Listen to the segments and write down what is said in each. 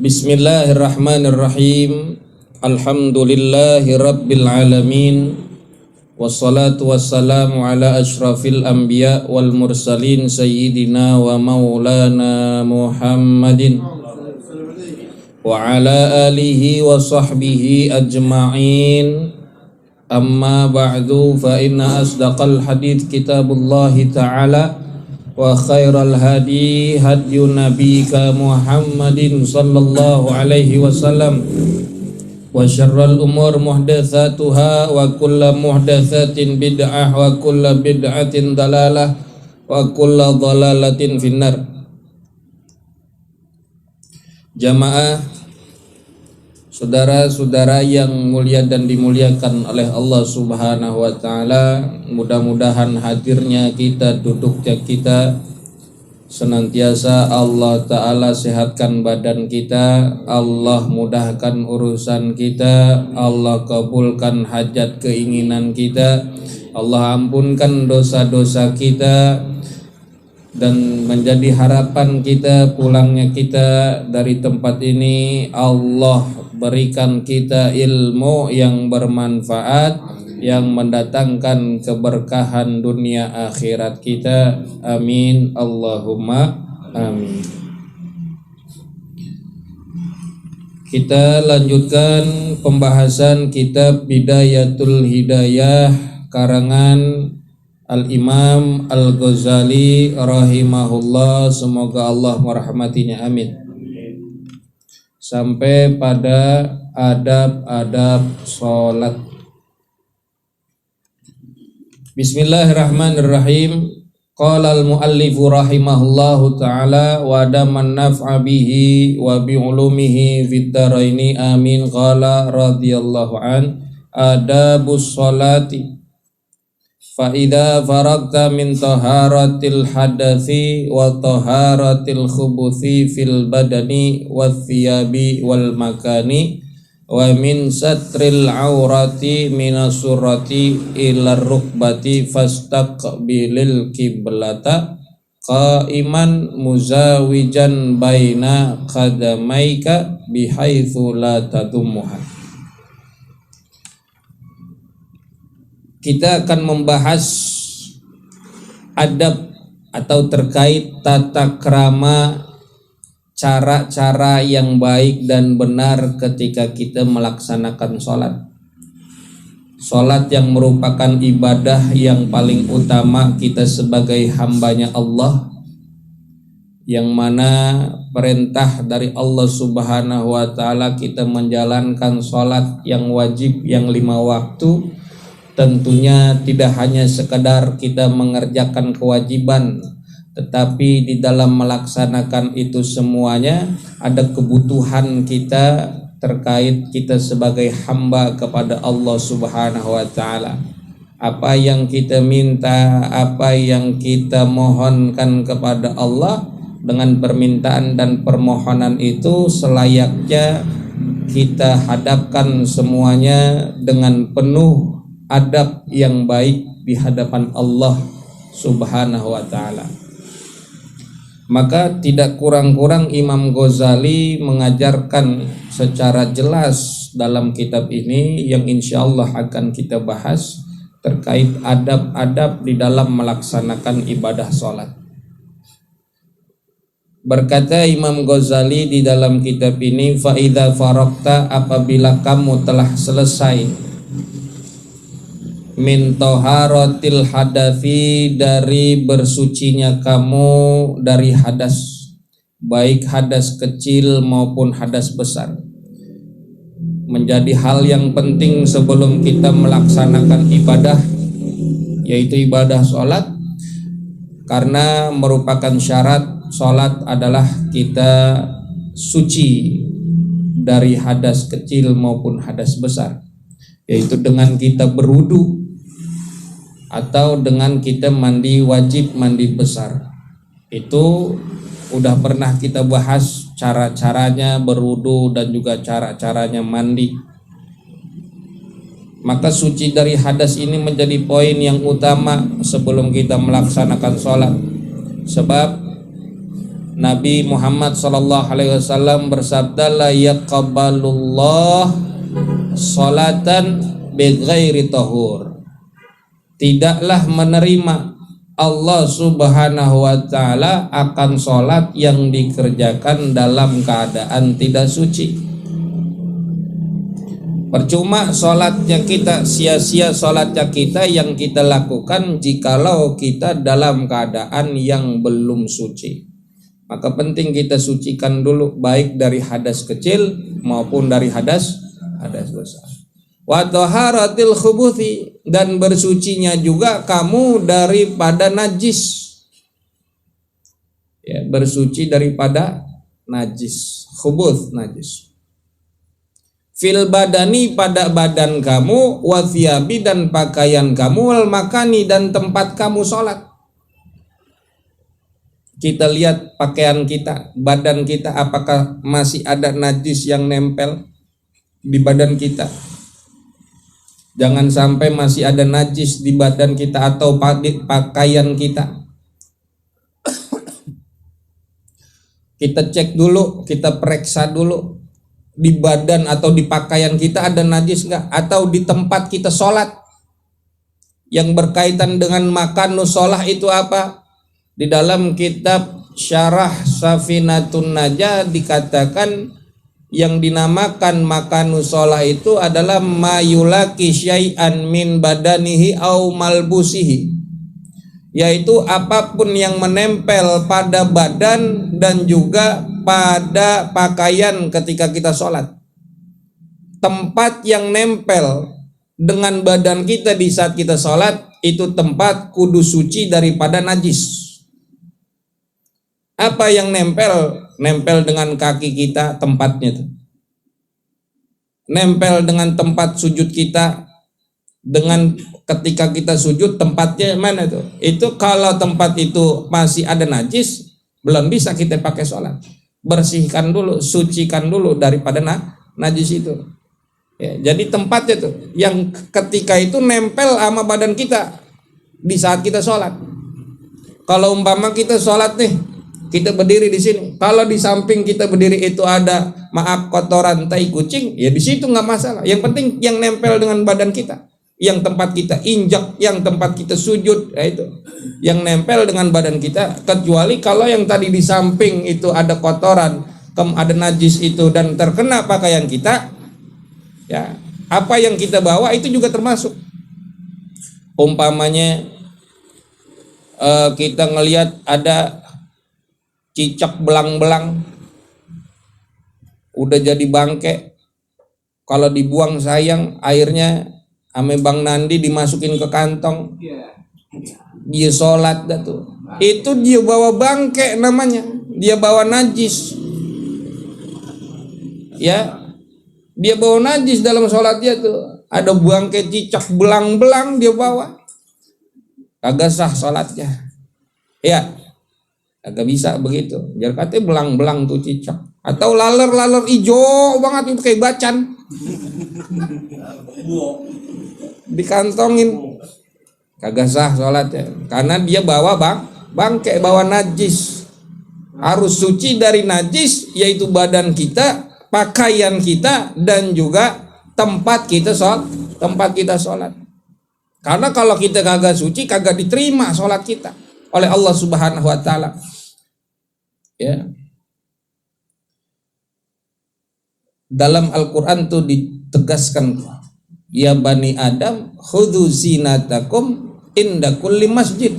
Bismillahirrahmanirrahim. Alhamdulillahi rabbil alamin. Wassalatu wassalamu ala ashrafil anbiya wal mursalin sayyidina wa maulana Muhammadin wa ala alihi wa sahbihi ajma'in. Amma ba'du, fa inna asdaqal hadits kitabullahi ta'ala wa khairal hadi hadyu nabika Muhammadin sallallahu alaihi wasallam wa syarral umur muhdatsatuha wa kullu muhdatsatin bid'ah wa kullu bid'atin dalalah wa kullu dalalatin finnar. Jamaah, saudara-saudara yang mulia dan dimuliakan oleh Allah Subhanahu wa taala, mudah-mudahan hadirnya kita, duduknya kita senantiasa Allah taala sehatkan badan kita, Allah mudahkan urusan kita, Allah kabulkan hajat keinginan kita, Allah ampunkan dosa-dosa kita, dan menjadi harapan kita pulangnya kita dari tempat ini Allah berikan kita ilmu yang bermanfaat, yang mendatangkan keberkahan dunia akhirat kita. Amin Allahumma amin. Kita lanjutkan pembahasan kitab Bidayatul Hidayah karangan Al-Imam Al-Ghazali rahimahullah, semoga Allah merahmatinya, amin. Sampai pada adab-adab sholat. Bismillahirrahmanirrahim. Qala al-muallifu rahimahullahu ta'ala wa daman naf'a bihi wa bi'ulumihi fid dharaini amin. Qala radhiyallahu an adabus sholati fa idza faragta min taharatil hadathi wa taharatil khubuthi fil badani wath thiyabi wal makani wa min satril aurati minas surati ila rukbati fastaqbilil qiblata qaiman muzawijan baina qadamaika bihaitsu la tadummuha. Kita akan membahas adab atau terkait tata krama, cara-cara yang baik dan benar ketika kita melaksanakan sholat. Sholat yang merupakan ibadah yang paling utama kita sebagai hambanya Allah, yang mana perintah dari Allah Subhanahu wa ta'ala kita menjalankan sholat yang wajib yang 5 waktu. Tentunya tidak hanya sekedar kita mengerjakan kewajiban, tetapi di dalam melaksanakan itu semuanya ada kebutuhan kita terkait kita sebagai hamba kepada Allah Subhanahu wa ta'ala. Apa yang kita minta, apa yang kita mohonkan kepada Allah, dengan permintaan dan permohonan itu selayaknya kita hadapkan semuanya dengan penuh adab yang baik di hadapan Allah Subhanahu wa ta'ala. Maka tidak kurang-kurang Imam Ghazali mengajarkan secara jelas dalam kitab ini yang insya Allah akan kita bahas terkait adab-adab di dalam melaksanakan ibadah sholat. Berkata Imam Ghazali di dalam kitab ini, fa idza faragta, apabila kamu telah selesai min taharatil hadathi, dari bersucinya kamu dari hadas, baik hadas kecil maupun hadas besar. Menjadi hal yang penting sebelum kita melaksanakan ibadah, yaitu ibadah sholat, karena merupakan syarat sholat adalah kita suci dari hadas kecil maupun hadas besar, yaitu dengan kita berwudu atau dengan kita mandi wajib, mandi besar. Itu udah pernah kita bahas cara-caranya berwudu dan juga cara-caranya mandi. Maka suci dari hadas ini menjadi poin yang utama sebelum kita melaksanakan sholat. Sebab Nabi Muhammad sallallahu alaihi wasallam bersabda, la yaqbalullah salatan bighairi tahur. Tidaklah menerima Allah Subhanahu wa taala akan salat yang dikerjakan dalam keadaan tidak suci. Percuma salatnya kita, sia-sia salatnya kita yang kita lakukan jikalau kita dalam keadaan yang belum suci. Maka penting kita sucikan dulu, baik dari hadas kecil maupun dari hadas besar. Wa taharatil khubuthi, dan bersucinya juga kamu daripada najis. Ya, bersuci daripada najis, khubuth najis. Fil badani, pada badan kamu, wa thiyabi, dan pakaian kamu, wal makani, dan tempat kamu sholat. Kita lihat pakaian kita, badan kita, apakah masih ada najis yang nempel di badan kita. Jangan sampai masih ada najis di badan kita atau pakaian kita. Kita cek dulu, kita periksa dulu di badan atau di pakaian kita ada najis nggak, atau di tempat kita sholat. Yang berkaitan dengan makan sholah itu apa? Di dalam kitab Syarah Safinatun Najah dikatakan yang dinamakan makan sholah itu adalah mayulaki syai'an min badanihi au malbusihi, yaitu apapun yang menempel pada badan dan juga pada pakaian ketika kita sholat. Tempat yang nempel dengan badan kita di saat kita sholat itu tempat kudu suci daripada najis. Apa yang nempel? Nempel dengan kaki kita, tempatnya tuh. Nempel dengan tempat sujud kita, dengan ketika kita sujud tempatnya mana tuh? Itu kalau tempat itu masih ada najis, belum bisa kita pakai sholat. Bersihkan dulu, sucikan dulu daripada najis itu. Ya, jadi tempatnya tuh yang ketika itu nempel sama badan kita di saat kita sholat. Kalau umpama kita sholat nih, kita berdiri di sini, kalau di samping kita berdiri itu ada kotoran tai kucing, ya di situ nggak masalah. Yang penting yang nempel dengan badan kita, yang tempat kita injak, yang tempat kita sujud, ya itu yang nempel dengan badan kita. Kecuali kalau yang tadi di samping itu ada kotoran, ada najis itu dan terkena pakaian kita, ya apa yang kita bawa itu juga termasuk. Umpamanya kita ngelihat ada cicak belang-belang udah jadi bangke, kalau dibuang sayang, airnya ame Bang Nandi dimasukin ke kantong, dia sholat dah tuh, itu dia bawa bangke namanya, dia bawa najis, ya dia bawa najis dalam sholat dia tuh, ada bangke cicak belang-belang dia bawa, kagak sah sholatnya, ya. Agak bisa begitu. Biar katanya belang-belang tuh cicak. Atau laler-laler hijau banget itu kayak bacan. Dikantongin. Kagak sah sholatnya. Karena dia bawa bangke, bawa najis. Harus suci dari najis, yaitu badan kita, pakaian kita, dan juga tempat kita sholat. Karena kalau kita kagak suci, kagak diterima sholat kita oleh Allah Subhanahu wa taala. Ya. Dalam Al-Qur'an tuh ditegaskan, ya bani Adam khudhu zinatakum inda kulli masjid.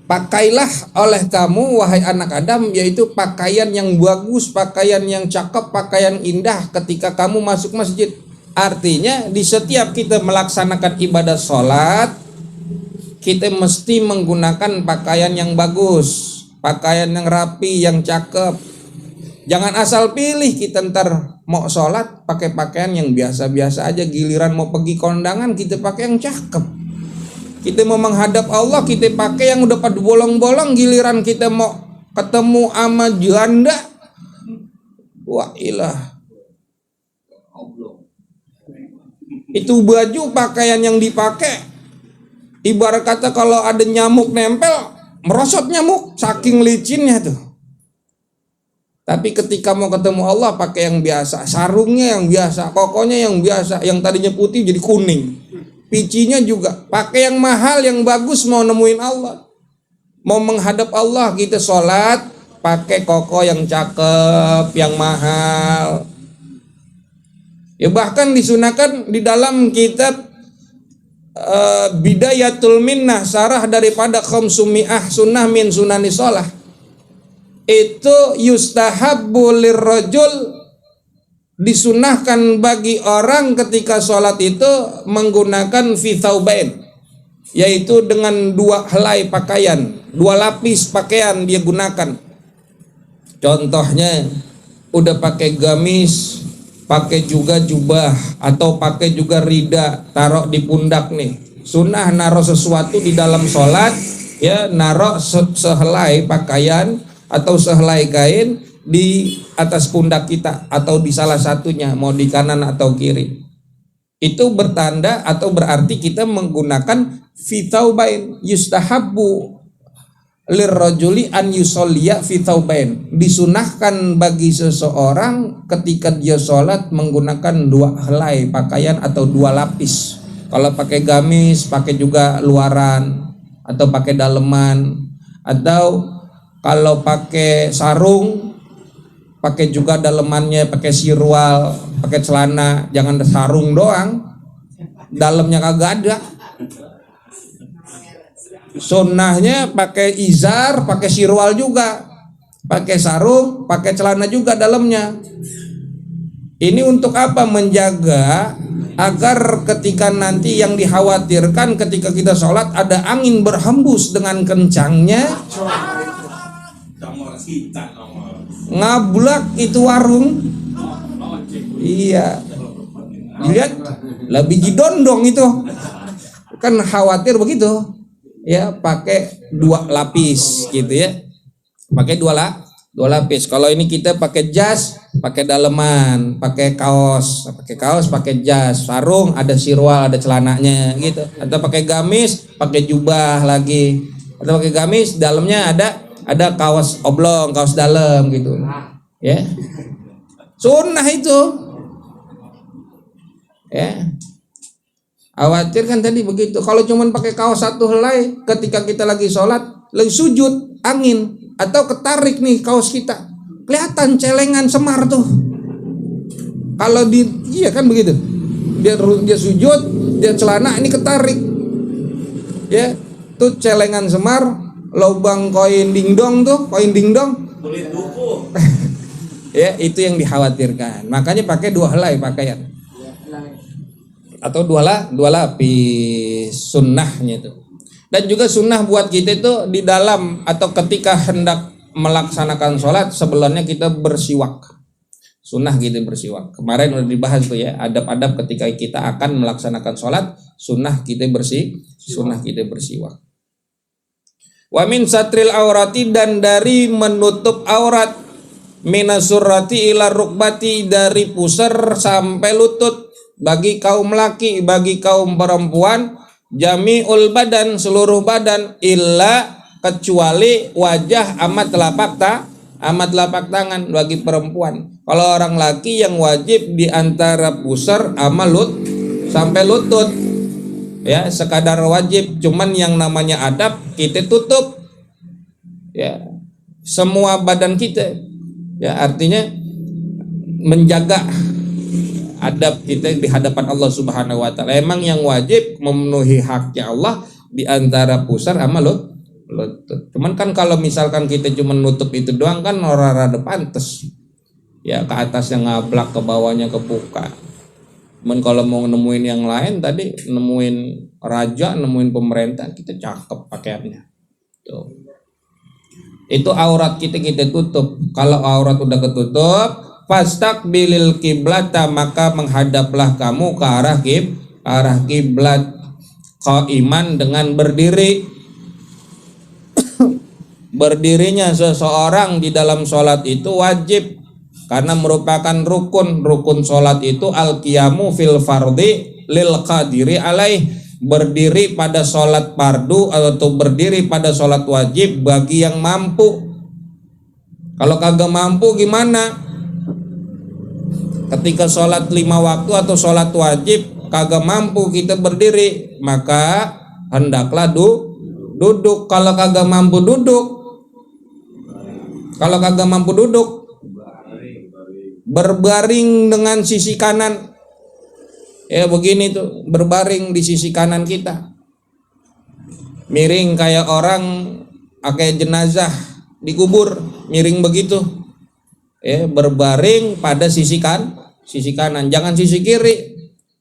Pakailah oleh kamu wahai anak Adam, yaitu pakaian yang bagus, pakaian yang cakep, pakaian indah ketika kamu masuk masjid. Artinya di setiap kita melaksanakan ibadah sholat, kita mesti menggunakan pakaian yang bagus, pakaian yang rapi, yang cakep. Jangan asal pilih kita ntar mau sholat pakai pakaian yang biasa-biasa aja, giliran mau pergi kondangan kita pakai yang cakep. Kita mau menghadap Allah kita pakai yang udah pada bolong-bolong, giliran kita mau ketemu sama janda, wah ilah. Itu baju pakaian yang dipakai, ibarat kata kalau ada nyamuk nempel, merosot nyamuk saking licinnya tuh. Tapi ketika mau ketemu Allah pakai yang biasa, sarungnya yang biasa, kokonya yang biasa, yang tadinya putih jadi kuning. Picinya juga pakai yang mahal, yang bagus mau nemuin Allah. Mau menghadap Allah kita sholat pakai koko yang cakep, yang mahal. Ya bahkan disunahkan di dalam kitab Bidayatul Minnah, sarah daripada Khamsumi'ah sunnah min sunani sholah, itu yustahabbu lirrajul, disunahkan bagi orang ketika sholat itu menggunakan fi thawbain, yaitu dengan 2 helai pakaian, 2 lapis pakaian dia gunakan. Contohnya udah pakai gamis, pakai juga jubah, atau pakai juga rida, taruh di pundak nih. Sunnah naruh sesuatu di dalam sholat, ya naruh sehelai pakaian atau sehelai kain di atas pundak kita, atau di salah satunya, mau di kanan atau kiri. Itu bertanda atau berarti kita menggunakan fi thawbain. Yustahabbu lirrajuli an yusolliya fi thawbain, disunahkan bagi seseorang ketika dia sholat menggunakan 2 helai pakaian atau 2 lapis. Kalau pakai gamis pakai juga luaran atau pakai daleman, atau kalau pakai sarung pakai juga dalemannya, pakai sirwal, pakai celana. Jangan sarung doang, dalamnya kagak ada. Sunnahnya pakai izar, pakai sirwal juga, pakai sarung, pakai celana juga dalamnya. Ini untuk apa? Menjaga agar ketika nanti yang dikhawatirkan ketika kita sholat ada angin berhembus dengan kencangnya, ngablak itu warung. Iya, dilihat lebih jidondong itu, kan khawatir begitu. Ya pakai 2 lapis gitu ya, pakai 2 lapis. Kalau ini kita pakai jas, pakai daleman, pakai kaos, pakai jas, sarung ada sirwal, ada celananya gitu. Atau pakai gamis, pakai jubah lagi. Atau pakai gamis, dalamnya ada kaos oblong, kaos dalam gitu. Ya, sunnah itu. Ya. Khawatir kan tadi begitu. Kalau cuman pakai kaos 1 helai ketika kita lagi sholat, lagi sujud, angin atau ketarik nih kaos kita, kelihatan celengan semar tuh. Kalau iya kan begitu. Dia sujud, dia celana ini ketarik. Ya, tuh celengan semar, lubang koin dingdong tuh, koin dingdong. Kulit buku. Ya, itu yang dikhawatirkan. Makanya pakai 2 helai pakaian. Atau 2 lapis, sunnahnya itu. Dan juga sunnah buat kita itu di dalam atau ketika hendak melaksanakan sholat sebelumnya kita bersiwak. Sunnah gitu bersiwak. Kemarin udah dibahas tuh ya, adab-adab ketika kita akan melaksanakan sholat, sunnah kita bersiwak. Wa min satril aurati, dan dari menutup aurat, minasurrati ila rukbati, dari pusar sampai lutut. Bagi kaum laki, bagi kaum perempuan, jami'ul badan, seluruh badan, illa kecuali wajah amat telapak tangan bagi perempuan. Kalau orang laki yang wajib di antara pusar sama sampai lutut. Ya, sekadar wajib, cuman yang namanya adab kita tutup. Ya, semua badan kita. Ya, artinya menjaga adab kita di hadapan Allah Subhanahu wa taala. Emang yang wajib memenuhi haknya Allah di antara pusar sama lutut. Cuman kan kalau misalkan kita cuma nutup itu doang kan rada pantes. Ya ke atasnya ngablak, ke bawahnya kebuka. Cuman kalau mau nemuin yang lain tadi, nemuin raja, nemuin pemerintah, kita cakep pakaiannya. Tuh. Itu aurat kita tutup. Kalau aurat udah ketutup, fastaqbilil kiblata, maka menghadaplah kamu ke arah kiblat, qaiman, dengan berdiri. Berdirinya seseorang di dalam sholat itu wajib karena merupakan rukun sholat itu al-qiyamu fil fardhi lil qadiri alaih, berdiri pada sholat fardu atau berdiri pada sholat wajib bagi yang mampu. Kalau kagak mampu gimana? Ketika sholat 5 waktu atau sholat wajib kagak mampu kita berdiri, maka hendaklah duduk. Kalau kagak mampu duduk, berbaring dengan sisi kanan. Ya begini tuh, berbaring di sisi kanan kita, miring kayak orang kayak jenazah dikubur, miring begitu. Ya, berbaring pada sisi kanan, jangan sisi kiri.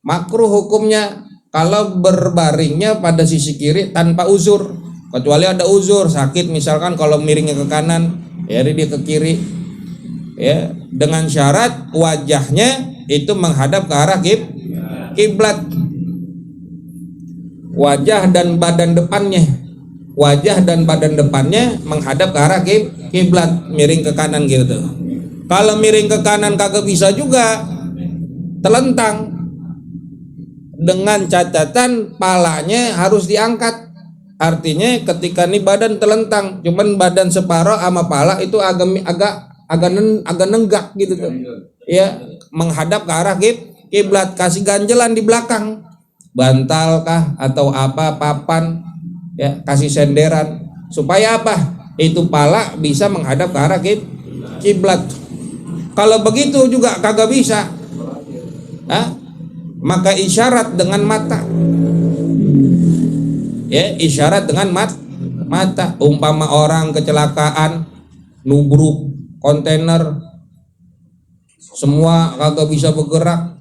Makruh hukumnya kalau berbaringnya pada sisi kiri tanpa uzur, kecuali ada uzur sakit misalkan. Kalau miringnya ke kanan, ya dia ke kiri. Ya, dengan syarat wajahnya itu menghadap ke arah kiblat. Wajah dan badan depannya menghadap ke arah kiblat, miring ke kanan gitu. Kalau miring ke kanan kagak bisa juga, telentang, dengan catatan palanya harus diangkat. Artinya ketika nih badan telentang, cuman badan separuh sama pala itu agak nenggak gitu tuh. Ya, menghadap ke arah kiblat, kasih ganjelan di belakang, bantal kah atau apa, papan, ya kasih senderan supaya apa? Itu pala bisa menghadap ke arah kiblat. Kalau begitu juga kagak bisa, maka isyarat dengan mata. Ya, isyarat dengan mata. Umpama orang kecelakaan, nubruk kontainer, semua kagak bisa bergerak,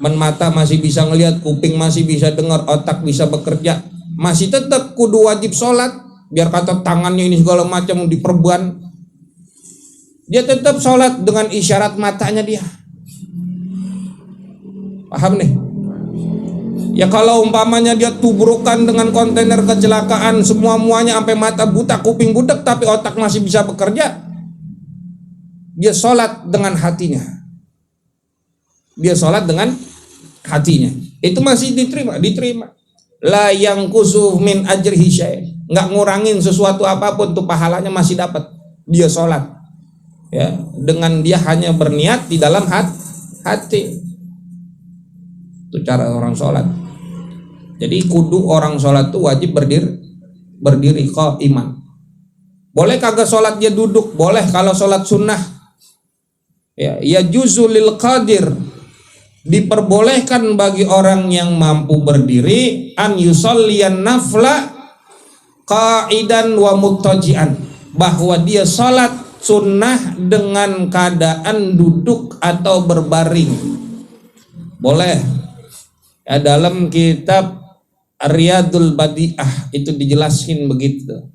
mata masih bisa ngelihat, kuping masih bisa dengar, otak bisa bekerja, masih tetap kudu wajib sholat. Biar kata tangannya ini segala macam diperban, dia tetap sholat dengan isyarat matanya dia. Paham nih? Ya kalau umpamanya dia tubrukan dengan kontainer kecelakaan, muanya sampai mata buta, kuping butek, tapi otak masih bisa bekerja, dia sholat dengan hatinya. Itu masih diterima. La yang kusuh min ajrihi syai', nggak ngurangin sesuatu apapun tuh, pahalanya masih dapat. Dia sholat, ya, dengan dia hanya berniat di dalam hati. Itu cara orang sholat. Jadi kudu orang sholat tuh wajib berdiri qaiman. Boleh kagak sholat dia duduk, boleh kalau sholat sunnah. Ya juzul lil qadir, diperbolehkan bagi orang yang mampu berdiri an yusalliyan nafla qa'idan wa muttaji'an, bahwa dia sholat sunnah dengan keadaan duduk atau berbaring. Boleh. Ya, dalam kitab Riyadul Badi'ah itu dijelaskan begitu.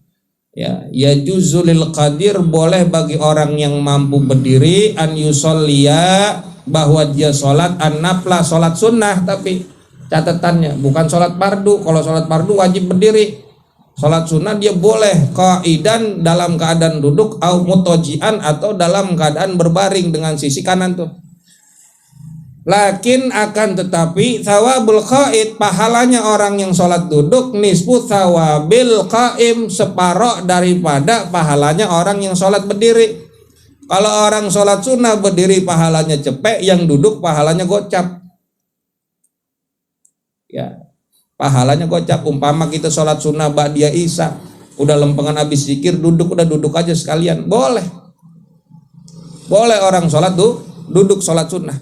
Ya juzulil qadir, boleh bagi orang yang mampu berdiri an yusolliya, bahwa dia sholat an-nafla, sholat sunnah, tapi catatannya bukan sholat fardu. Kalau sholat fardu wajib berdiri, sholat sunnah dia boleh qaidan dalam keadaan duduk, au mutojian atau dalam keadaan berbaring dengan sisi kanan tuh. Lakin akan tetapi thawabul qaid, pahalanya orang yang sholat duduk, nisfu thawabil qaim, separoh daripada pahalanya orang yang sholat berdiri. Kalau orang sholat sunnah berdiri pahalanya cepek, yang duduk pahalanya gocap. Ya, pahalanya gocap. Umpama kita sholat sunnah ba'diyah isya, udah lempengan habis zikir, duduk aja sekalian, boleh orang sholat duduk sholat sunnah.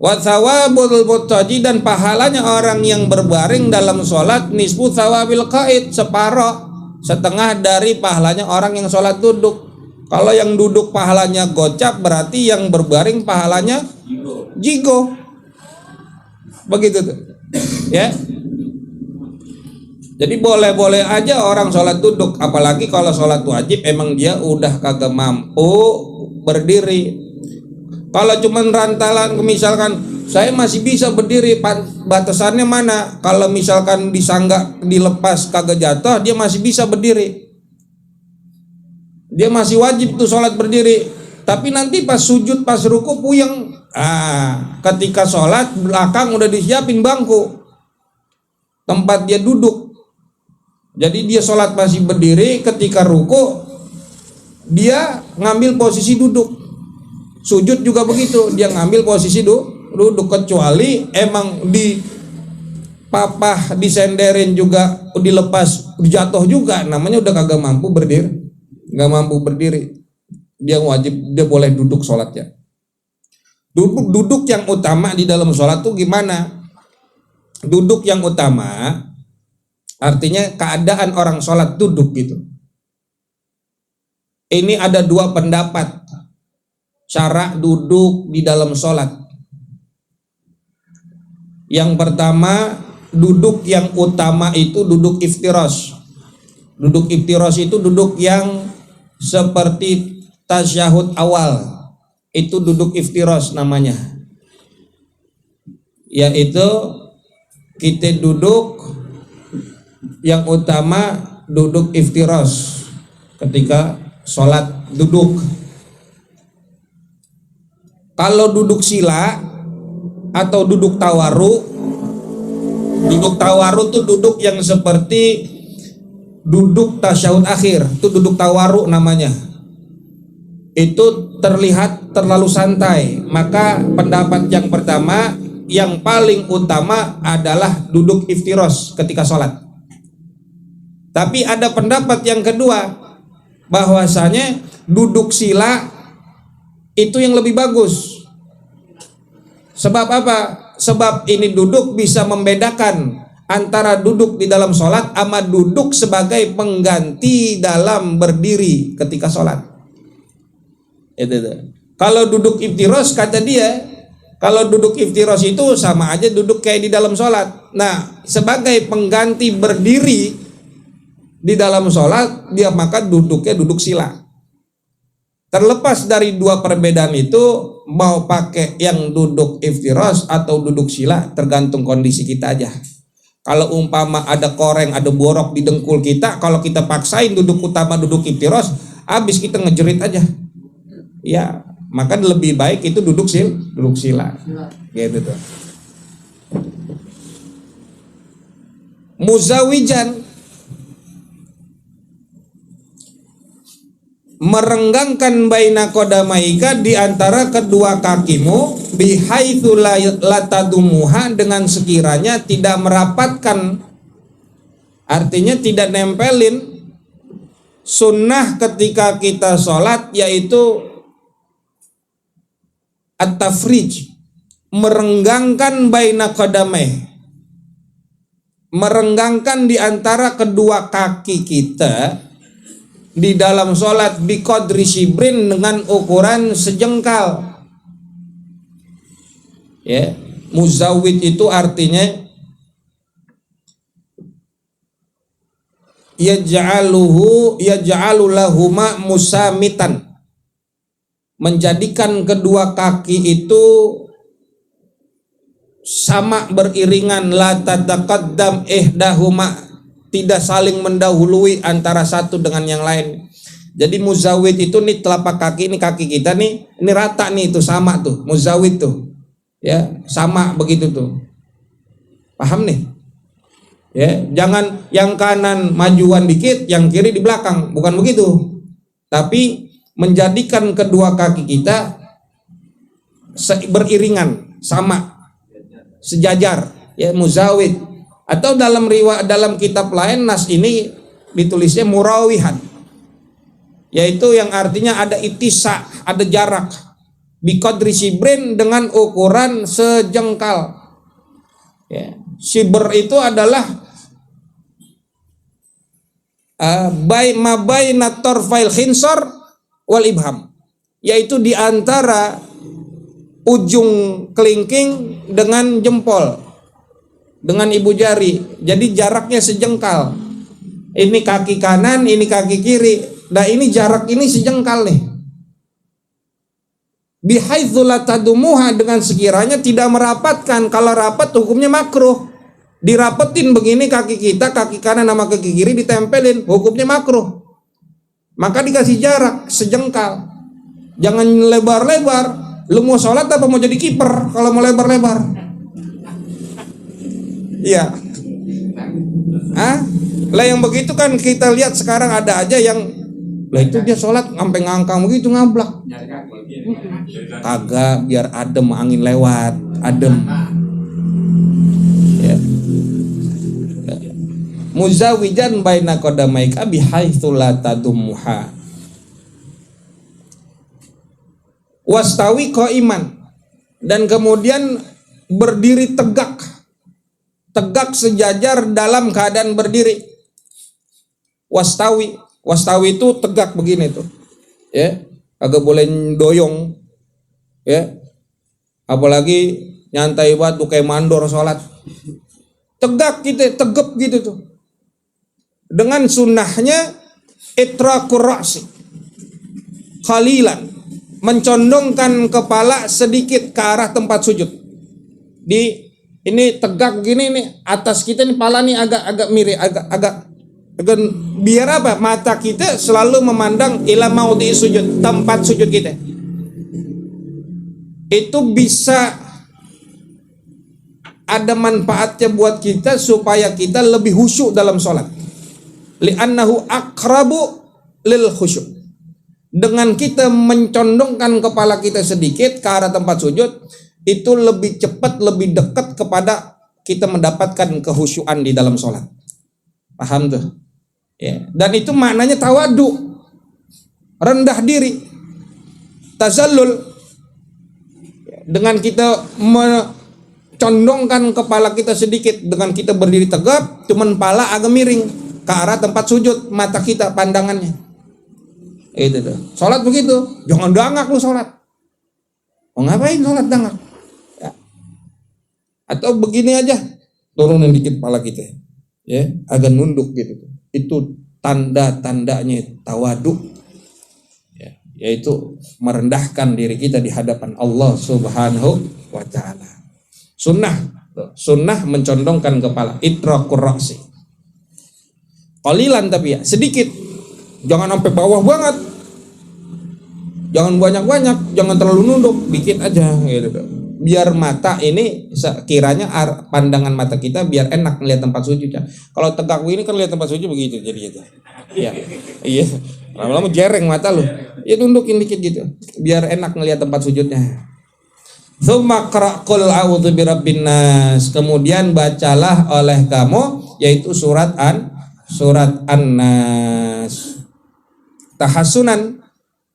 Wa thawabul muttaji, dan pahalanya orang yang berbaring dalam sholat nisfu thawabil qaid, separoh, setengah dari pahalanya orang yang sholat duduk. Kalau yang duduk pahalanya gocap, berarti yang berbaring pahalanya jigo. Begitu tuh. Ya. Jadi boleh-boleh aja orang sholat duduk, apalagi kalau sholat wajib emang dia udah kagak mampu berdiri. Kalau cuman rantalan, misalkan saya masih bisa berdiri, batasannya mana? Kalau misalkan disanggak, dilepas kagak jatuh, dia masih bisa berdiri, dia masih wajib tuh sholat berdiri. Tapi nanti pas sujud, pas ruku puyeng. Ketika sholat belakang udah disiapin bangku, tempat dia duduk. Jadi dia sholat masih berdiri, ketika ruku dia ngambil posisi duduk. Sujud juga begitu, dia ngambil posisi duduk, kecuali emang di papah, disenderin juga, dilepas, jatuh juga, namanya udah kagak mampu berdiri, nggak mampu berdiri, dia boleh duduk sholatnya. Duduk yang utama di dalam sholat tuh gimana? Duduk yang utama artinya keadaan orang sholat duduk gitu. Ini ada dua pendapat cara duduk di dalam sholat. Yang pertama, duduk yang utama itu duduk iftirosh. Duduk iftirosh itu duduk yang seperti tasyahud awal. Itu duduk iftirosh namanya. Yaitu kita duduk yang utama duduk iftirosh ketika sholat duduk. Kalau duduk sila atau duduk tawaru tuh duduk yang seperti duduk tasyahud akhir, itu duduk tawaru namanya. Itu terlihat terlalu santai. Maka pendapat yang pertama, yang paling utama adalah duduk iftirosh ketika sholat. Tapi ada pendapat yang kedua, bahwasanya duduk sila itu yang lebih bagus. Sebab apa? Sebab ini duduk bisa membedakan antara duduk di dalam sholat sama duduk sebagai pengganti dalam berdiri ketika sholat. Itu. Kalau duduk iftirosh, kata dia, kalau duduk iftirosh itu sama aja duduk kayak di dalam sholat. Nah, sebagai pengganti berdiri di dalam sholat, dia maka duduknya duduk sila. Terlepas dari dua perbedaan itu, mau pakai yang duduk iftirosh atau duduk sila tergantung kondisi kita aja. Kalau umpama ada koreng, ada borok di dengkul kita, kalau kita paksain duduk utama duduk iftirosh, habis kita ngejerit aja. Ya, maka lebih baik itu duduk sila. Gitu tuh. Muzawijan, merenggangkan baina qadamaika di antara kedua kakimu, bihaitsu la tadumuha, dengan sekiranya tidak merapatkan, artinya tidak nempelin sunnah ketika kita sholat, yaitu at-tafrij, merenggangkan baina qadamai, merenggangkan di antara kedua kaki kita di dalam sholat, biqadri shibrin, dengan ukuran sejengkal. Ya, muzawwid itu artinya yaj'alu lahuma musamitan, menjadikan kedua kaki itu sama beriringan, la tataqaddam ihdahuma, tidak saling mendahului antara satu dengan yang lain. Jadi muzawwid itu nih telapak kaki, ini kaki kita nih, ini rata nih, itu sama tuh muzawwid tuh. Ya, sama begitu tuh. Paham nih? Ya, jangan yang kanan majuan dikit, yang kiri di belakang, bukan begitu. Tapi menjadikan kedua kaki kita beriringan, sama, sejajar, ya, muzawwid. Atau dalam kitab lain nas ini ditulisnya murawihan, yaitu yang artinya ada itisa, ada jarak, biqadri shibrin, dengan ukuran sejengkal. Ya, shibr itu adalah mabaina tarfail khinsar wal ibham, yaitu di antara ujung kelingking dengan jempol, dengan ibu jari. Jadi jaraknya sejengkal. Ini kaki kanan, ini kaki kiri. Nah, ini jarak ini sejengkal nih. Bihaitsu la tadumuha, dengan sekiranya tidak merapatkan. Kalau rapat hukumnya makruh. Dirapetin begini kaki kita, kaki kanan sama kaki kiri ditempelin, hukumnya makruh. Maka dikasih jarak sejengkal. Jangan lebar-lebar. Lu mau sholat apa mau jadi kiper kalau mau lebar-lebar? Iya. Lah yang begitu kan kita lihat sekarang ada aja yang lah itu dia sholat sampai ngangkang begitu ngablak. Kagak, biar adem, angin lewat, adem. Ya. Muzawijan baina qadamaika bihaitsu la tadummuha. Wastawi qaiman, dan kemudian berdiri tegak. Tegak sejajar dalam keadaan berdiri. Wastawi itu tegak begini tuh. Ya, agak boleh doyong. Ya. Apalagi nyantai banget tuh kayak mandor sholat. Tegak gitu, tegap gitu tuh. Dengan sunnahnya itraqur ra'si qalilan, mencondongkan kepala sedikit ke arah tempat sujud. Ini tegak gini nih, atas kita nih pala nih agak miring, agak biar apa? Mata kita selalu memandang ila maudhi sujud, tempat sujud kita. Itu bisa ada manfaatnya buat kita supaya kita lebih khusyuk dalam sholat. Li'annahu aqrabu lil khusyuk. Dengan kita mencondongkan kepala kita sedikit ke arah tempat sujud, itu lebih cepat, lebih dekat kepada kita mendapatkan kekhusyuan di dalam sholat. Paham tuh? Ya. Dan itu maknanya tawadu, rendah diri, tazallul. Dengan kita condongkan kepala kita sedikit, dengan kita berdiri tegap, cuman pala agak miring ke arah tempat sujud, mata kita pandangannya. Itu tuh. Salat begitu, jangan dangak lu salat. Mau ngapain salat dangak? Ya. Atau begini aja, turunin dikit pala kita. Ya, agak nunduk gitu. Itu tanda-tandanya tawadu. Ya, yaitu merendahkan diri kita di hadapan Allah Subhanahu wa taala. Sunnah mencondongkan kepala, itraqur ra'si. Qalilan, tapi ya sedikit. Jangan sampai bawah banget. Jangan banyak-banyak, jangan terlalu nunduk, dikit aja gitu. Biar mata ini sekiranya pandangan mata kita biar enak melihat tempat sujudnya. Kalau tegak ini kan lihat tempat sujud begitu jadi itu. Iya. Iya. Lama-lama jereng mata lu. Ya tundukin dikit gitu. Biar enak melihat tempat sujudnya. Tsumma qra' qul a'udzu birabbin nas. Kemudian bacalah oleh kamu yaitu surat An-Nas. Tahassunan,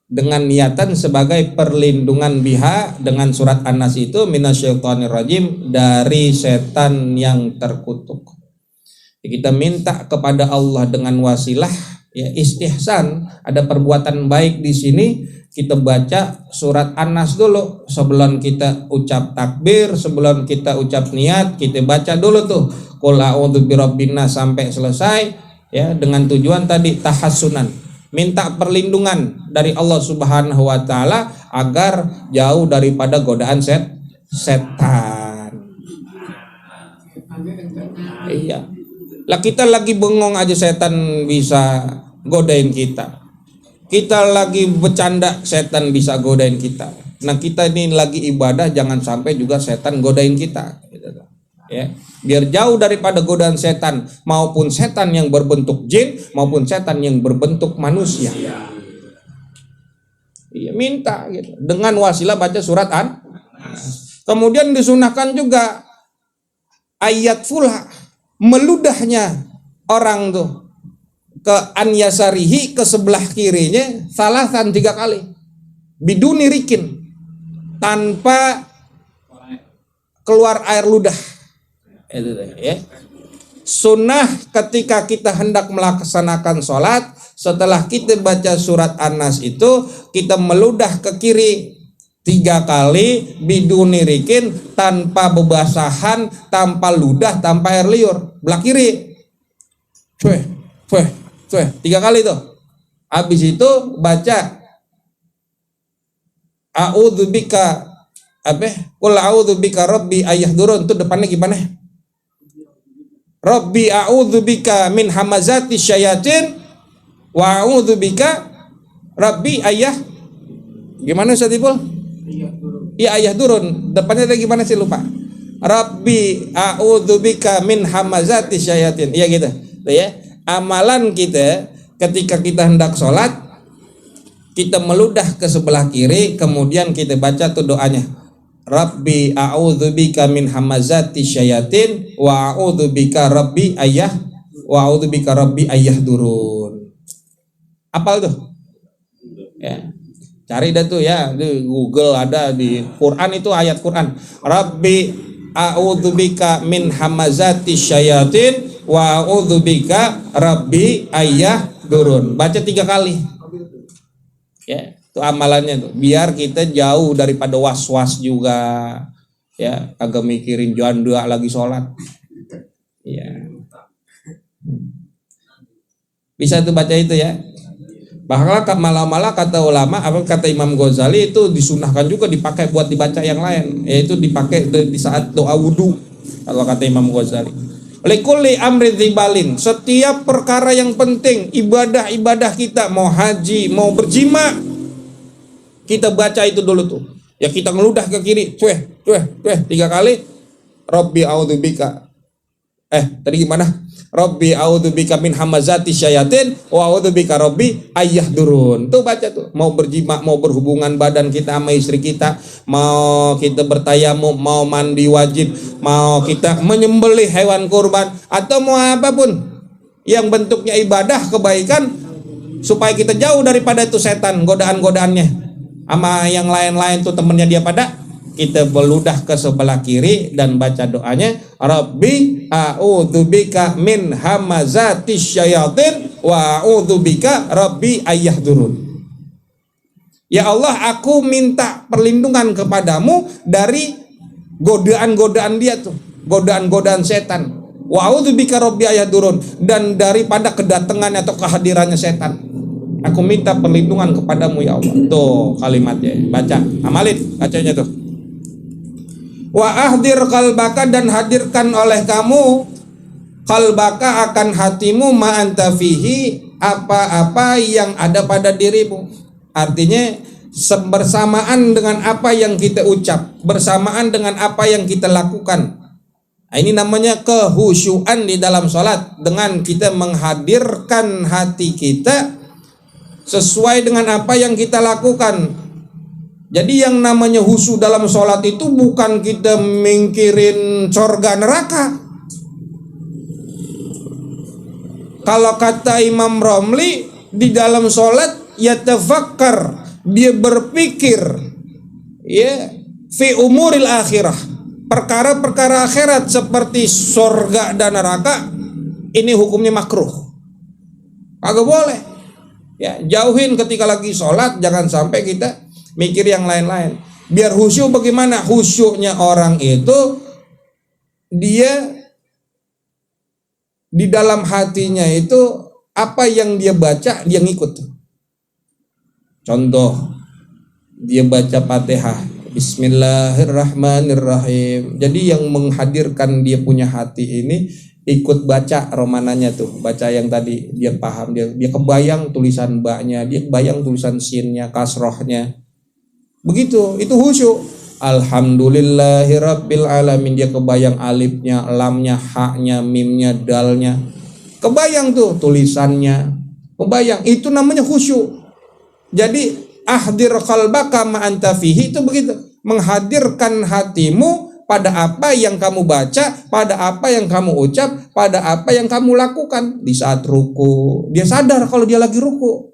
dengan niatan sebagai perlindungan biha dengan surat An-Nas itu minasyaitonir rajim, dari setan yang terkutuk. Kita minta kepada Allah dengan wasilah ya istihsan, ada perbuatan baik di sini. Kita baca surat An-Nas dulu sebelum kita ucap takbir, sebelum kita ucap niat, kita baca dulu tuh qul a'udzu birabbin nas sampai selesai ya, dengan tujuan tadi tahassunan, minta perlindungan dari Allah Subhanahu wa taala agar jauh daripada godaan setan. Iya. Lah kita lagi bengong aja setan bisa godain kita. Kita lagi bercanda setan bisa godain kita. Nah, kita ini lagi ibadah jangan sampai juga setan godain kita. Ya, biar jauh daripada godaan setan, maupun setan yang berbentuk jin maupun setan yang berbentuk manusia. Iya, minta gitu. Dengan wasilah baca surat An. Kemudian disunahkan juga ayat fulah, meludahnya orang tuh ke an yasarihi, ke sebelah kirinya salasan 3 kali biduni rikin, tanpa keluar air ludah. Itu ya. Sunnah ketika kita hendak melaksanakan sholat, setelah kita baca surat An-Nas itu kita meludah ke kiri 3 kali biduni rikin, tanpa bebasahan, tanpa ludah, tanpa air liur, belah kiri. Cuy. 3 kali tuh. Habis itu baca a'udzubika qul a'udzubika rabbi ayahdurun, itu depannya gimana? Rabbi a'udzubika min hamazati syayatin wa a'udzubika rabbi gimana Ustaz Ipul? Iya ayahdurun. Depannya tadi gimana sih, lupa. Rabbi a'udzubika min hamazati syayatin. Ya gitu. Tuh ya. Amalan kita ketika kita hendak sholat, kita meludah ke sebelah kiri, kemudian kita baca tuh doanya. Rabbi a'udzubika min hamazati syayatin wa a'udzubika rabbi durun. Apal tuh? Ya. Cari dah tuh ya, di Google ada, di Quran itu ayat Quran. Rabbi a'udzubika min hamazati syayatin wa a'udzubika rabbi durun. Baca 3 kali. Ya, itu amalannya tuh. Biar kita jauh daripada was-was juga. Ya, agak mikirin janda lagi sholat. Ya. Bisa tuh baca itu ya. Bahkan malah kata ulama, apa kata Imam Ghazali, itu disunahkan juga dipakai buat dibaca yang lain, yaitu dipakai di saat doa wudu. Kalau kata Imam Ghazali, likulli amrin dzibalin, setiap perkara yang penting, ibadah kita, mau haji, mau berjima, kita baca itu dulu tuh. Ya kita ngeludah ke kiri, 3 kali. Rabbi a'udzubika. Tadi gimana? Rabbi a'udzubika min hamazati syayatin wa a'udzubika rabbi durun. Tuh baca tuh. Mau berjima, mau berhubungan badan kita sama istri kita, mau kita bertayamum, mau mandi wajib, mau kita menyembelih hewan kurban, atau mau apapun yang bentuknya ibadah, kebaikan, supaya kita jauh daripada itu setan, godaan-godaannya sama yang lain-lain tuh temennya dia pada. Kita beludah ke sebelah kiri dan baca doanya, Rabbi a'udzubika min hamazati syayatin wa a'udzubika rabbi durun. Ya Allah, aku minta perlindungan kepadamu dari godaan-godaan dia tuh, godaan-godaan setan. Wa a'udzubika rabbi durun, dan daripada kedatangannya atau kehadirannya setan. Aku minta perlindungan kepadamu ya Allah. Tuh kalimatnya, baca, amalin bacanya tuh. Wa ahdir qalbaka, dan hadirkan oleh kamu qalbaka akan hatimu, ma anta fihi, apa-apa yang ada pada dirimu. Artinya bersamaan dengan apa yang kita ucap, bersamaan dengan apa yang kita lakukan. Nah, ini namanya kehusyuan di dalam sholat, dengan kita menghadirkan hati kita sesuai dengan apa yang kita lakukan. Jadi yang namanya khusyuk dalam sholat itu bukan kita mikirin surga neraka. Kalau kata Imam Romli, di dalam sholat yatafakkar, dia berpikir ya fi umuril akhirah, perkara-perkara akhirat seperti surga dan neraka. Ini hukumnya makruh, kagak boleh. Ya, jauhin ketika lagi sholat, jangan sampai kita mikir yang lain-lain. Biar khusyuk bagaimana? Khusyuknya orang itu dia di dalam hatinya itu apa yang dia baca dia ngikut. Contoh, dia baca Fatihah, Bismillahirrahmanirrahim. Jadi yang menghadirkan dia punya hati ini ikut baca romananya tuh, baca yang tadi, dia paham, dia kebayang tulisan ba-nya, dia kebayang tulisan sin-nya, kasrohnya. Begitu, itu khusyuk. Alhamdulillahirabbil alamin, dia kebayang alifnya, lamnya, haknya, mimnya, dalnya. Kebayang tuh tulisannya. Kebayang, itu namanya khusyuk. Jadi ahdir qalbaka ma anta fihi, itu begitu. Menghadirkan hatimu pada apa yang kamu baca, pada apa yang kamu ucap, pada apa yang kamu lakukan. Di saat ruku, dia sadar kalau dia lagi ruku.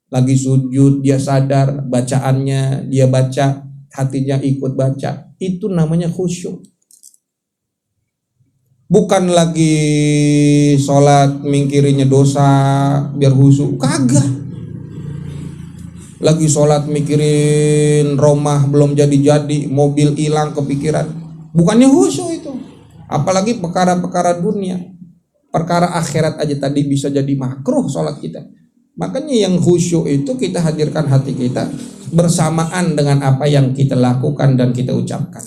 Lagi sujud, dia sadar bacaannya, dia baca, hatinya ikut baca. Itu namanya khusyuk. Bukan lagi sholat mikirinnya dosa biar khusyuk, kagak. Lagi sholat mikirin rumah belum jadi-jadi, mobil hilang kepikiran, bukannya khusyuk itu. Apalagi perkara-perkara dunia, perkara akhirat aja tadi bisa jadi makruh sholat kita. Makanya yang khusyuk itu kita hadirkan hati kita bersamaan dengan apa yang kita lakukan dan kita ucapkan.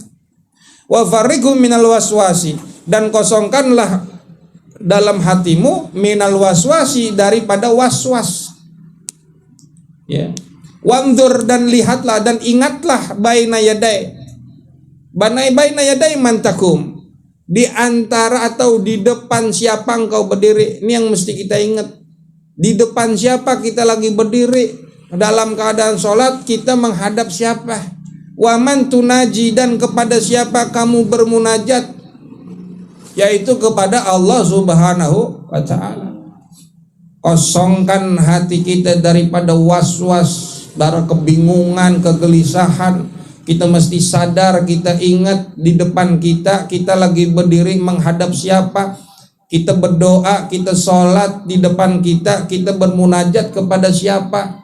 Wa farrighum minal waswasi, dan kosongkanlah dalam hatimu minal waswasi, daripada waswas. Ya. Wanzur, dan lihatlah dan ingatlah baina yadai, baina yaday man takum, di antara atau di depan siapa engkau berdiri. Ini yang mesti kita ingat. Di depan siapa kita lagi berdiri. Dalam keadaan sholat kita menghadap siapa. Waman tunaji, dan kepada siapa kamu bermunajat, yaitu kepada Allah Subhanahu wa ta'ala. Kosongkan hati kita daripada was-was, dari kebingungan, kegelisahan. Kita mesti sadar, kita ingat di depan kita lagi berdiri menghadap siapa. Kita berdoa, kita sholat di depan kita bermunajat kepada siapa.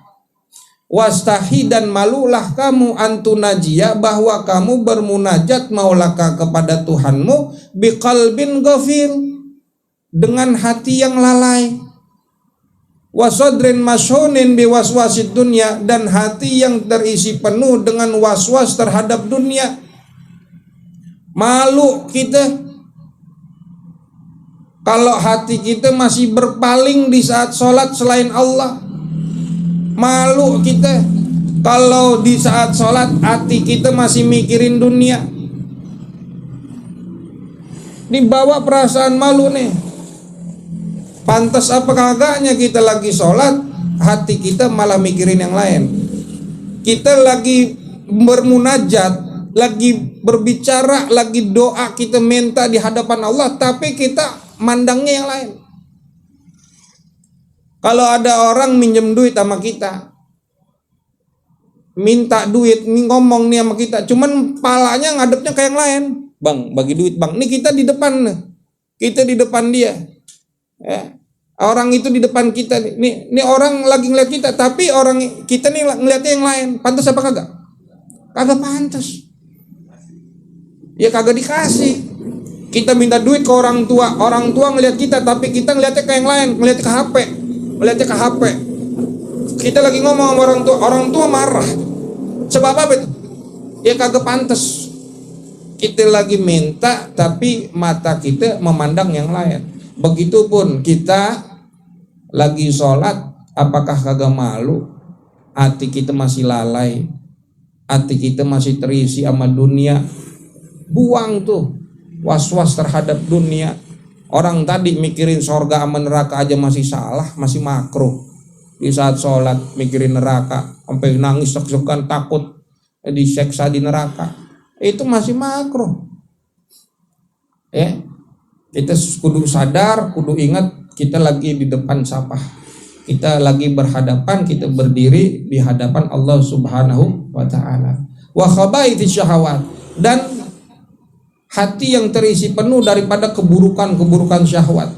Wastahi, dan malulah kamu antunajia, bahwa kamu bermunajat maulaka kepada Tuhanmu biqalbin ghafil, dengan hati yang lalai. Wasodrin mashunin biwaswasid dunia, dan hati yang terisi penuh dengan waswas terhadap dunia. Malu kita kalau hati kita masih berpaling di saat sholat selain Allah. Malu kita kalau di saat sholat hati kita masih mikirin dunia. Dibawa perasaan malu nih. Pantas apa kagaknya kita lagi sholat, hati kita malah mikirin yang lain. Kita lagi bermunajat, lagi berbicara, lagi doa, kita minta di hadapan Allah, tapi kita mandangnya yang lain. Kalau ada orang minjem duit sama kita, minta duit, ngomong nih sama kita, cuman palanya ngadepnya kayak yang lain. Bang, bagi duit bang. Ini kita di depan, kita di depan dia. Ya. Orang itu di depan kita. Nih orang lagi ngeliat kita, tapi orang kita nih ngeliatnya yang lain. Pantas apa kagak? Kagak pantas. Ya kagak dikasih. Kita minta duit ke orang tua ngeliat kita, tapi kita ngeliatnya ke yang lain, ngeliatnya ke HP. Kita lagi ngomong sama orang tua marah. Sebab apa itu? Ya kagak pantas. Kita lagi minta, tapi mata kita memandang yang lain. Begitupun kita lagi sholat, apakah kagak malu? Hati kita masih lalai, hati kita masih terisi sama dunia. Buang tuh was-was terhadap dunia. Orang tadi mikirin sorga sama neraka aja masih salah, masih makruh. Di saat sholat mikirin neraka, sampai nangis sek-sekan takut diseksa di neraka, itu masih makruh. Ya, kita kudu sadar, kudu ingat kita lagi di depan siapa. Kita lagi berhadapan, kita berdiri di hadapan Allah Subhanahu wa ta'ala. Wa khabaiti syahawat, dan hati yang terisi penuh daripada keburukan-keburukan syahwat.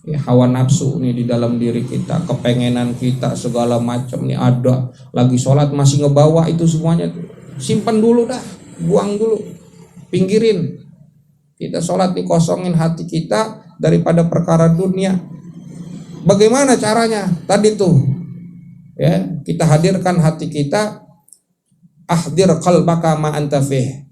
Ya, hawa nafsu nih di dalam diri kita, kepengenan kita segala macam nih ada. Lagi sholat masih ngebawa itu semuanya, simpan dulu dah, buang dulu, pinggirin. Kita sholat dikosongin hati kita daripada perkara dunia. Bagaimana caranya? Tadi tuh, ya, kita hadirkan hati kita. Ahdir qalbaka ma anta fih.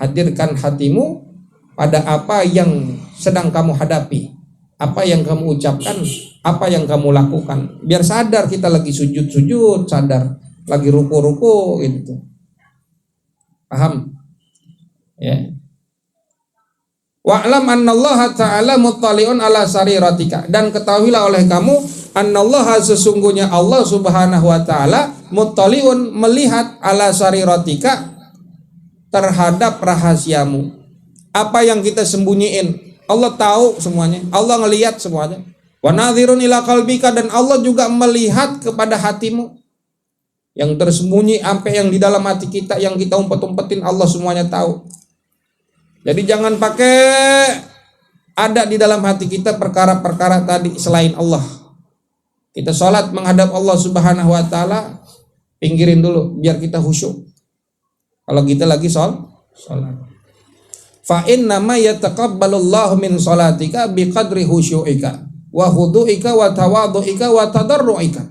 Hadirkan hatimu pada apa yang sedang kamu hadapi, apa yang kamu ucapkan, apa yang kamu lakukan. Biar sadar kita lagi sujud-sujud, sadar lagi ruku-ruku gitu. Paham? Ya. Wa'lam annallaha ta'ala muttali'un ala sariratika, dan ketahuilah oleh kamu annallaha, sesungguhnya Allah Subhanahu wa ta'ala, muttali'un, melihat, ala sariratika, terhadap rahasiamu. Apa yang kita sembunyiin, Allah tahu semuanya. Allah ngelihat semuanya. Wa nadhirun ila qalbika, dan Allah juga melihat kepada hatimu. Yang tersembunyi sampai yang di dalam hati kita, yang kita umpet-umpetin, Allah semuanya tahu. Jadi jangan pakai ada di dalam hati kita perkara-perkara tadi selain Allah. Kita sholat menghadap Allah Subhanahu wa ta'ala, pinggirin dulu biar kita khusyuk. Kalau kita lagi sholat, fa inna ma yataqabbalullahu min sholatika biqadri khusyu'ika wa khudu'ika wa tawadhu'ika wa tadarru'ika.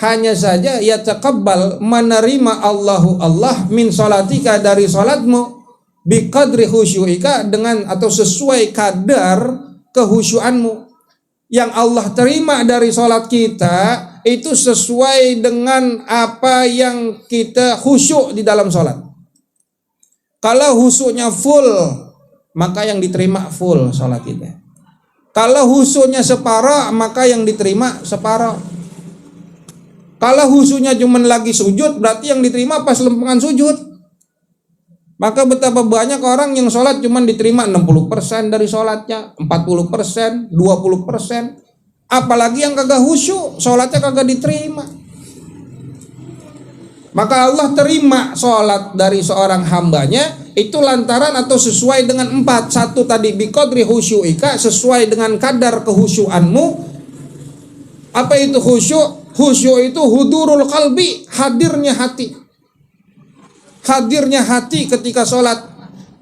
Hanya saja yataqabbal, menerima Allah min sholatika, dari sholatmu, biqadri khusyu'ika, dengan atau sesuai kadar kehusyuanmu. Yang Allah terima dari sholat kita itu sesuai dengan apa yang kita khusyuk di dalam sholat. Kalau khusyuknya full, maka yang diterima full sholat kita. Kalau khusyuknya separuh, maka yang diterima separuh. Kalau khusyuknya cuma lagi sujud, berarti yang diterima pas lempengan sujud. Maka betapa banyak orang yang sholat cuma diterima 60% dari sholatnya, 40%, 20%. Apalagi yang kagak khusyuk, sholatnya kagak diterima. Maka Allah terima sholat dari seorang hambanya itu lantaran atau sesuai dengan 4. Satu tadi biqadri khusyu'ika, sesuai dengan kadar kehusyuanmu. Apa itu khusyuk? Khusyuk itu hudurul qalbi, hadirnya hati. Hadirnya hati ketika sholat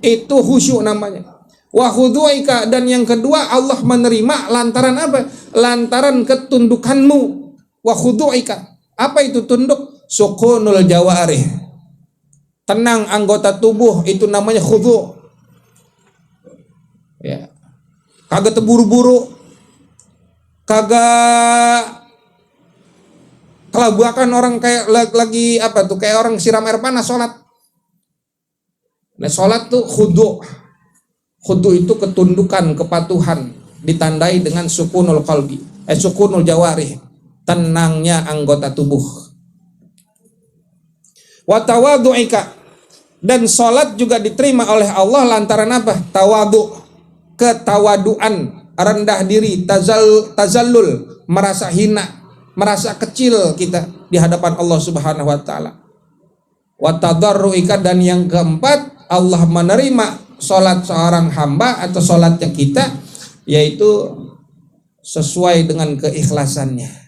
itu khusyuk namanya. Wa khudu'ika, dan yang kedua Allah menerima lantaran apa? Lantaran ketundukanmu. Wa khudu'ika. Apa itu tunduk? Sukunul jawarih, tenang anggota tubuh, itu namanya khudu'. Ya. Kagak terburu-buru, kagak kelabakan orang kayak lagi apa tuh, kayak orang siram air panas sholat. Nah, sholat tuh khudu'. Khudu' itu ketundukan, kepatuhan, ditandai dengan sukunul qalbi, sukunul jawarih, tenangnya anggota tubuh. Wa tawadu'ika, dan sholat juga diterima oleh Allah lantaran apa? Tawadu', ketawaduan, rendah diri, tazallul, merasa hina, merasa kecil kita di hadapan Allah Subhanahu wa taala. Wa tadarru'ika, dan yang keempat Allah menerima sholat seorang hamba atau sholatnya kita, yaitu sesuai dengan keikhlasannya.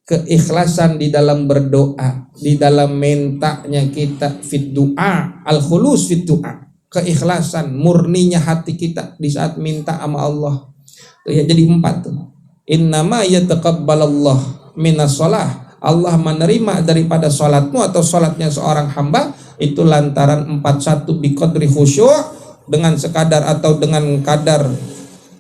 Keikhlasan di dalam berdoa, di dalam mintanya kita fit du'a, al-khulus fit du'a, keikhlasan murninya hati kita di saat minta sama Allah. Tuh ya, jadi 4 tuh. Innama yataqabbalallah minas shalah, Allah menerima daripada sholatmu atau sholatnya seorang hamba itu lantaran 4. 1 biqadri khusyuk, dengan sekadar atau dengan kadar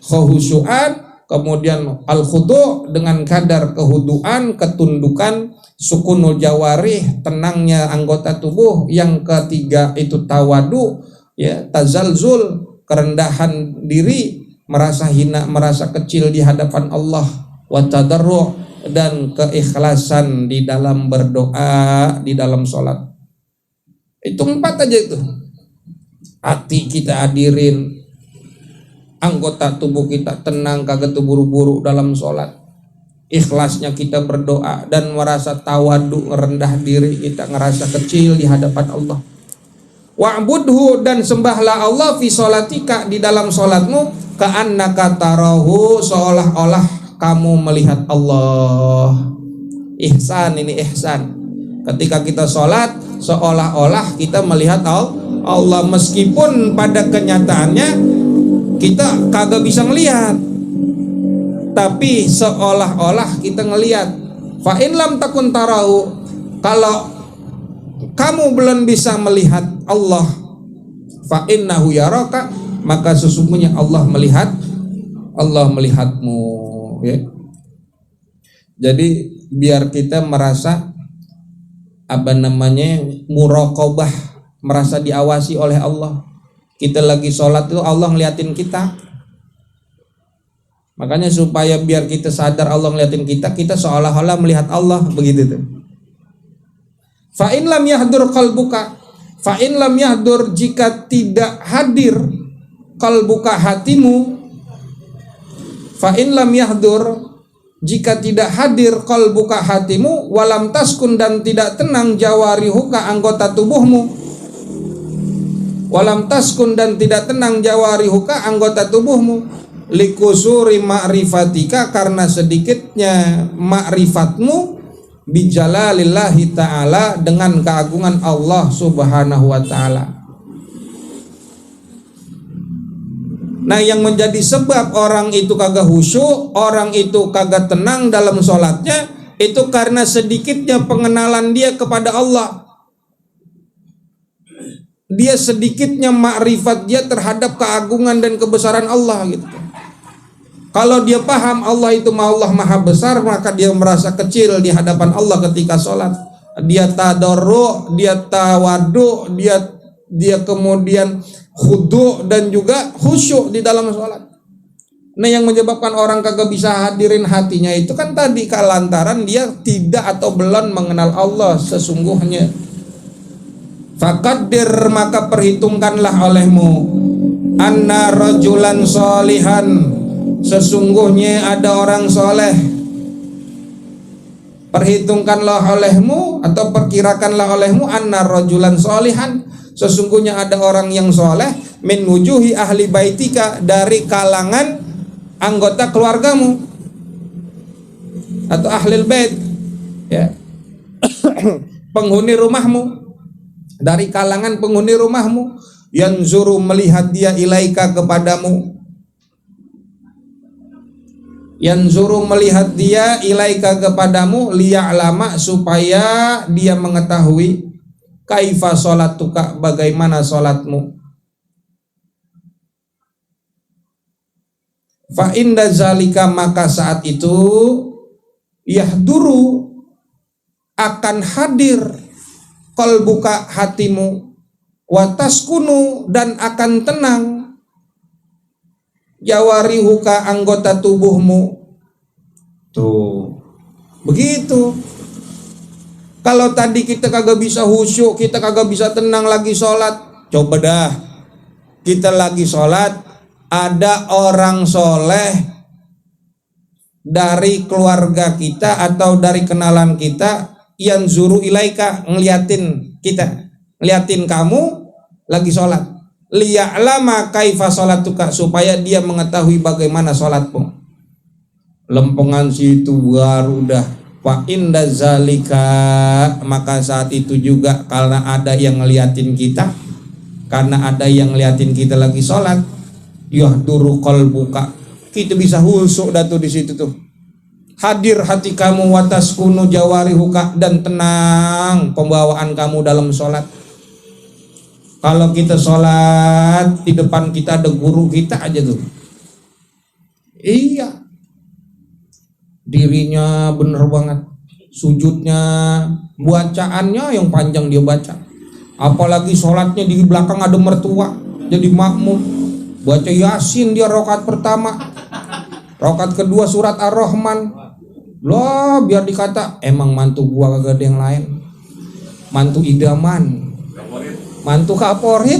khusyuan. Kemudian al-khudu' dengan kadar kehuduan, ketundukan, sukunul jawarih, tenangnya anggota tubuh. Yang ketiga itu tawadu, ya, tazalzul, kerendahan diri, merasa hina, merasa kecil di hadapan Allah, wa tadarru', dan keikhlasan di dalam berdoa, di dalam sholat. Itu 4 aja itu. Hati kita hadirin, anggota tubuh kita tenang, kagak terburu-buru dalam sholat. Ikhlasnya kita berdoa dan merasa tawadu, rendah diri kita, ngerasa kecil di hadapan Allah. Wa'budhu, dan sembahlah Allah fi sholatika, di dalam sholatmu, ka'annaka tarahu, seolah-olah kamu melihat Allah. Ihsan, ini ihsan. Ketika kita sholat, seolah-olah kita melihat Allah, meskipun pada kenyataannya kita kagak bisa ngelihat, tapi seolah-olah kita ngelihat. Fa in lam takun tarau, kalau kamu belum bisa melihat Allah, fa innahu yaraka, maka sesungguhnya Allah melihatmu, ya. Jadi biar kita merasa muraqabah, merasa diawasi oleh Allah. Kita lagi sholat itu Allah ngeliatin kita. Makanya supaya biar kita sadar Allah ngeliatin kita, kita seolah-olah melihat Allah, begitu tuh. Fa in lam yahdur qalbuka, fa in lam yahdur, jika tidak hadir qalbuka, hatimu. Fa in lam yahdur, jika tidak hadir qalbuka, hatimu, walam taskun, dan tidak tenang jawarihuka, anggota tubuhmu. Walam taskun, dan tidak tenang jawarihuka, anggota tubuhmu, likusuri ma'rifatika, karena sedikitnya ma'rifatmu, bijalalillahi ta'ala, dengan keagungan Allah Subhanahu wa ta'ala. Nah, yang menjadi sebab orang itu kagak khusyuk, orang itu kagak tenang dalam sholatnya, itu karena sedikitnya pengenalan dia kepada Allah. Dia sedikitnya makrifat dia terhadap keagungan dan kebesaran Allah, gitu. Kalau dia paham Allah itu Allah maha besar, maka dia merasa kecil di hadapan Allah ketika sholat. Dia tadarru', dia tawadu, dia dia kemudian khudu' dan juga khusyuk di dalam sholat. Nah, yang menyebabkan orang kagak bisa hadirin hatinya itu kan tadi lantaran dia tidak atau belum mengenal Allah sesungguhnya. Faqaddir, maka perhitungkanlah olehmu, anna rajulan sholihan, sesungguhnya ada orang soleh. Perhitungkanlah olehmu atau perkirakanlah olehmu, anna rajulan sholihan, sesungguhnya ada orang yang soleh, min wujuhi ahli baitika, dari kalangan anggota keluargamu atau ahlil bait, ya. Penghuni rumahmu, dari kalangan penghuni rumahmu, yanzuru, melihat dia, ilaika, kepadamu, yanzuru, melihat dia, ilaika, kepadamu, liya'lama, supaya dia mengetahui, kaifa sholatuka, bagaimana sholatmu. Fa inda zalika, maka saat itu yahduru, akan hadir, qalbuka, hatimu, wa taskunu, dan akan tenang, jawarihuka, anggota tubuhmu. Tuh, begitu. Kalau tadi kita kagak bisa khusyuk, kita kagak bisa tenang lagi sholat, coba dah kita lagi sholat, ada orang soleh dari keluarga kita atau dari kenalan kita yang zuru ilaika, ngeliatin kita, ngeliatin kamu lagi sholat, liya'lama kaifa sholatuka, supaya dia mengetahui bagaimana sholatmu. Lempengan situ baru dah. Fa inda zalika, maka saat itu juga karena ada yang ngeliatin kita, karena ada yang ngeliatin kita lagi sholat, yahduru qalbuka, kita bisa khusyuk dah tuh di situ tuh. Hadir hati kamu, wataskunu jawarihuka, dan tenang pembawaan kamu dalam sholat. Kalau kita sholat, di depan kita ada guru kita aja tuh, iya, dirinya bener banget, sujudnya, bacaannya yang panjang dia baca. Apalagi sholatnya di belakang ada mertua, jadi makmum, baca Yasin dia rakaat pertama, rakaat kedua surat Ar-Rahman. Loh, biar dikata emang mantu gua kagak ada yang lain, mantu idaman, mantu favorit.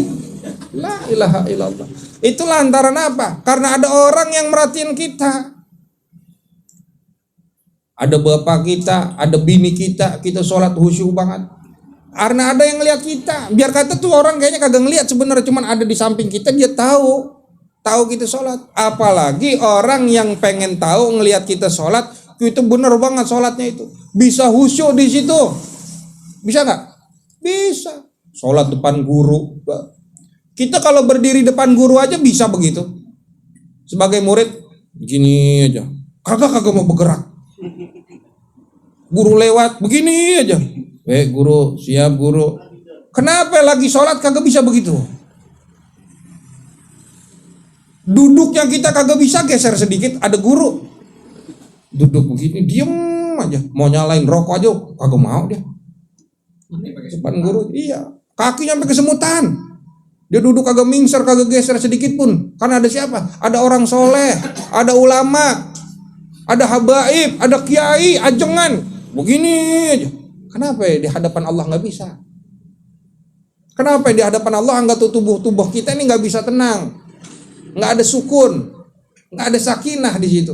La ilaha illallah. Itu lantaran apa? Karena ada orang yang merhatiin kita. Ada bapak kita, ada bini kita, kita sholat khusyuk banget. Karena ada yang ngeliat kita. Biar kata tuh orang kayaknya kagak ngeliat, sebenarnya cuman ada di samping kita, dia tahu kita sholat. Apalagi orang yang pengen tahu ngeliat kita sholat, itu bener banget sholatnya itu. Bisa khusyuk di situ. Bisa nggak? Bisa. Sholat depan guru. Kita kalau berdiri depan guru aja bisa begitu. Sebagai murid, begini aja. Kagak mau bergerak. Guru lewat, begini aja. Guru, siap guru. Kenapa lagi sholat kagak bisa begitu? Duduknya kita kagak bisa geser sedikit, ada guru. Duduk begini, diem aja. Mau nyalain rokok aja, kagak mau dia. Depan guru, iya. Kakinya sampai kesemutan. Dia duduk kagak mingser, kagak geser sedikit pun. Karena ada siapa? Ada orang soleh, ada ulama, ada habaib, ada kiai, ajengan. Begini aja. Kenapa ya di hadapan Allah nggak bisa? Kenapa ya di hadapan Allah anggap tubuh kita ini nggak bisa tenang, nggak ada sukun, nggak ada sakinah di situ.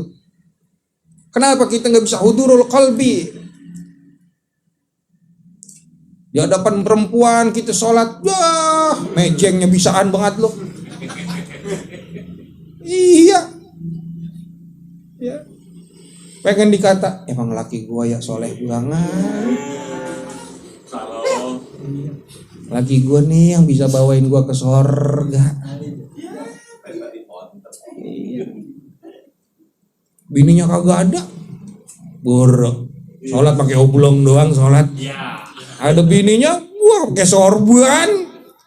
Kenapa kita nggak bisa hudurul qalbi? Di hadapan perempuan kita sholat, wah mejengnya bisaan banget loh. Iya. Ya. Pengen dikata, emang laki gua ya soleh banget. Laki gua nih yang bisa bawain gua ke sorga. Bininya kagak ada, buruk. Sholat pakai oblong doang sholat. Ada bininya, wah pakai sorban,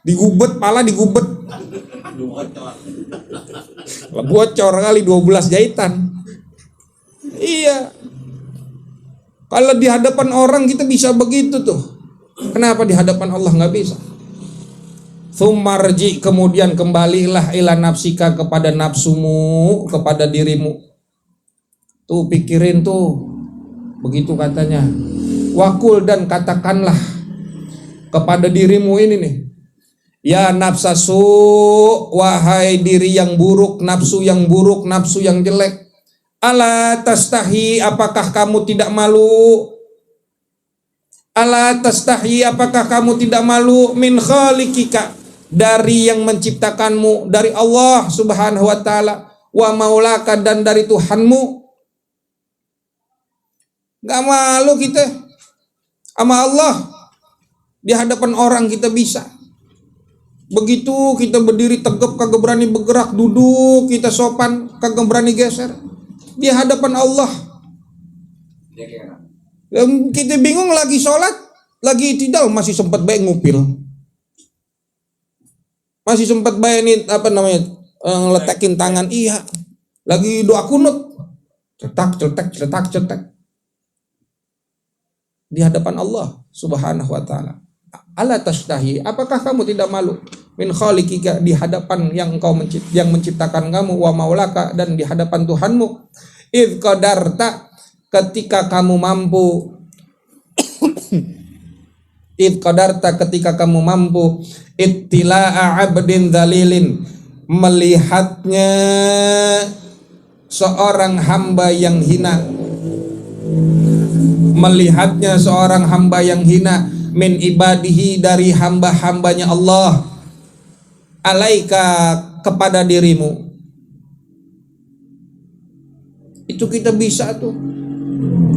digubet, pala digubet. Bocor kali 12 jahitan. Iya. Kalau di hadapan orang kita bisa begitu tuh. Kenapa di hadapan Allah nggak bisa? Tsummarji, kemudian kembalilah ila nafsika, kepada nafsumu, kepada dirimu. Tuh pikirin tuh, begitu katanya. Wakul, dan katakanlah kepada dirimu ini nih, ya nafsasu, wahai diri yang buruk, nafsu yang buruk, nafsu yang jelek. Ala tastahi, apakah kamu tidak malu? Ala tastahi, apakah kamu tidak malu? Min khalikika, dari yang menciptakanmu, dari Allah subhanahu wa ta'ala. Wa maulaka, dan dari Tuhanmu. Gak malu kita sama Allah. Di hadapan orang kita bisa. Begitu kita berdiri tegap, kagak berani bergerak. Duduk kita sopan, kagak berani geser. Di hadapan Allah. Kita bingung lagi sholat, lagi tidak, masih sempat baik ngupil. Masih sempat baik nih, ngeletakin tangan. Iya. Lagi doa kunut. Cetak. Di hadapan Allah subhanahu wa ta'ala. Ala tastahi, apakah kamu tidak malu? Min khalikika, di hadapan yang menciptakan kamu. Wa maulaka, dan di hadapan Tuhanmu. Idh qadarta, ketika kamu mampu. Idh qadarta, ketika kamu mampu. Ittila'a abdin dzalilin, melihatnya seorang hamba yang hina. Melihatnya seorang hamba yang hina. Min ibadihi, dari hamba-hambanya Allah. Alaika, kepada dirimu. Itu kita bisa tuh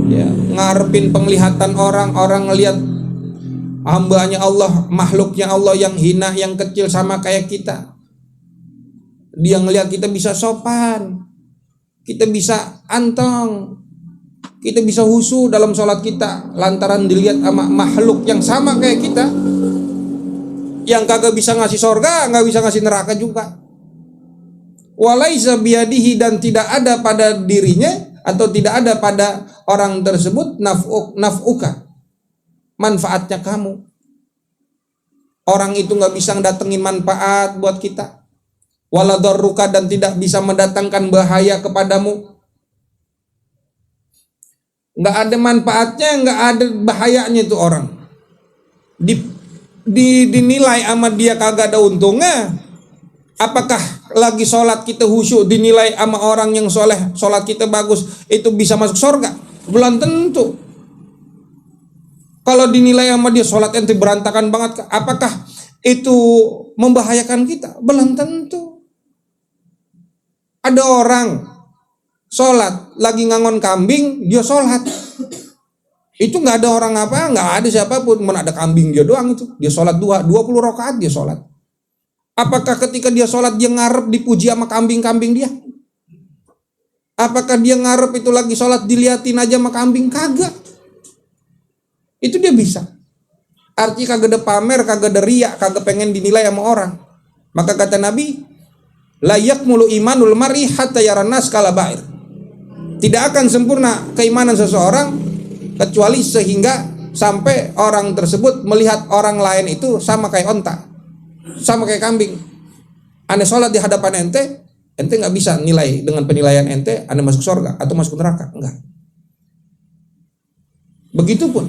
ya, ngarepin penglihatan orang ngelihat hambanya Allah, makhluknya Allah yang hina, yang kecil sama kayak kita. Dia ngelihat kita bisa sopan, kita bisa anteng, kita bisa khusyuk dalam sholat kita, lantaran dilihat sama makhluk yang sama kayak kita, yang kagak bisa ngasih sorga, nggak bisa ngasih neraka juga. Walaisa biyadihi, dan tidak ada pada dirinya, atau tidak ada pada orang tersebut naf'uka, manfaatnya kamu. Orang itu nggak bisa ngedatengin manfaat buat kita. Wala darruka, dan tidak bisa mendatangkan bahaya kepadamu. Nggak ada manfaatnya, nggak ada bahayanya itu orang. Dinilai sama dia kagak ada untungnya. Apakah lagi sholat kita khusyuk dinilai sama orang yang soleh, sholat kita bagus, itu bisa masuk surga? Belum tentu. Kalau dinilai sama dia sholat ente berantakan banget, apakah itu membahayakan kita? Belum tentu. Ada orang sholat lagi ngangon kambing, dia sholat, itu nggak ada orang apa, nggak ada siapapun, mana ada kambing dia doang itu. Dia sholat 20 rakaat dia sholat. Apakah ketika dia sholat dia ngarep dipuji sama kambing-kambing dia? Apakah dia ngarep itu lagi sholat diliatin aja sama kambing? Kagak. Itu dia bisa. Artinya kagak ada pamer, kagak ada riak, kagak pengen dinilai sama orang. Maka kata Nabi, layak mulu imanul mar'i hatta yaranas kala ba'ir. Tidak akan sempurna keimanan seseorang kecuali sehingga sampai orang tersebut melihat orang lain itu sama kayak onta, sama kayak kambing. Ane sholat di hadapan ente nggak bisa nilai dengan penilaian ente, ane masuk surga atau masuk neraka, enggak. Begitupun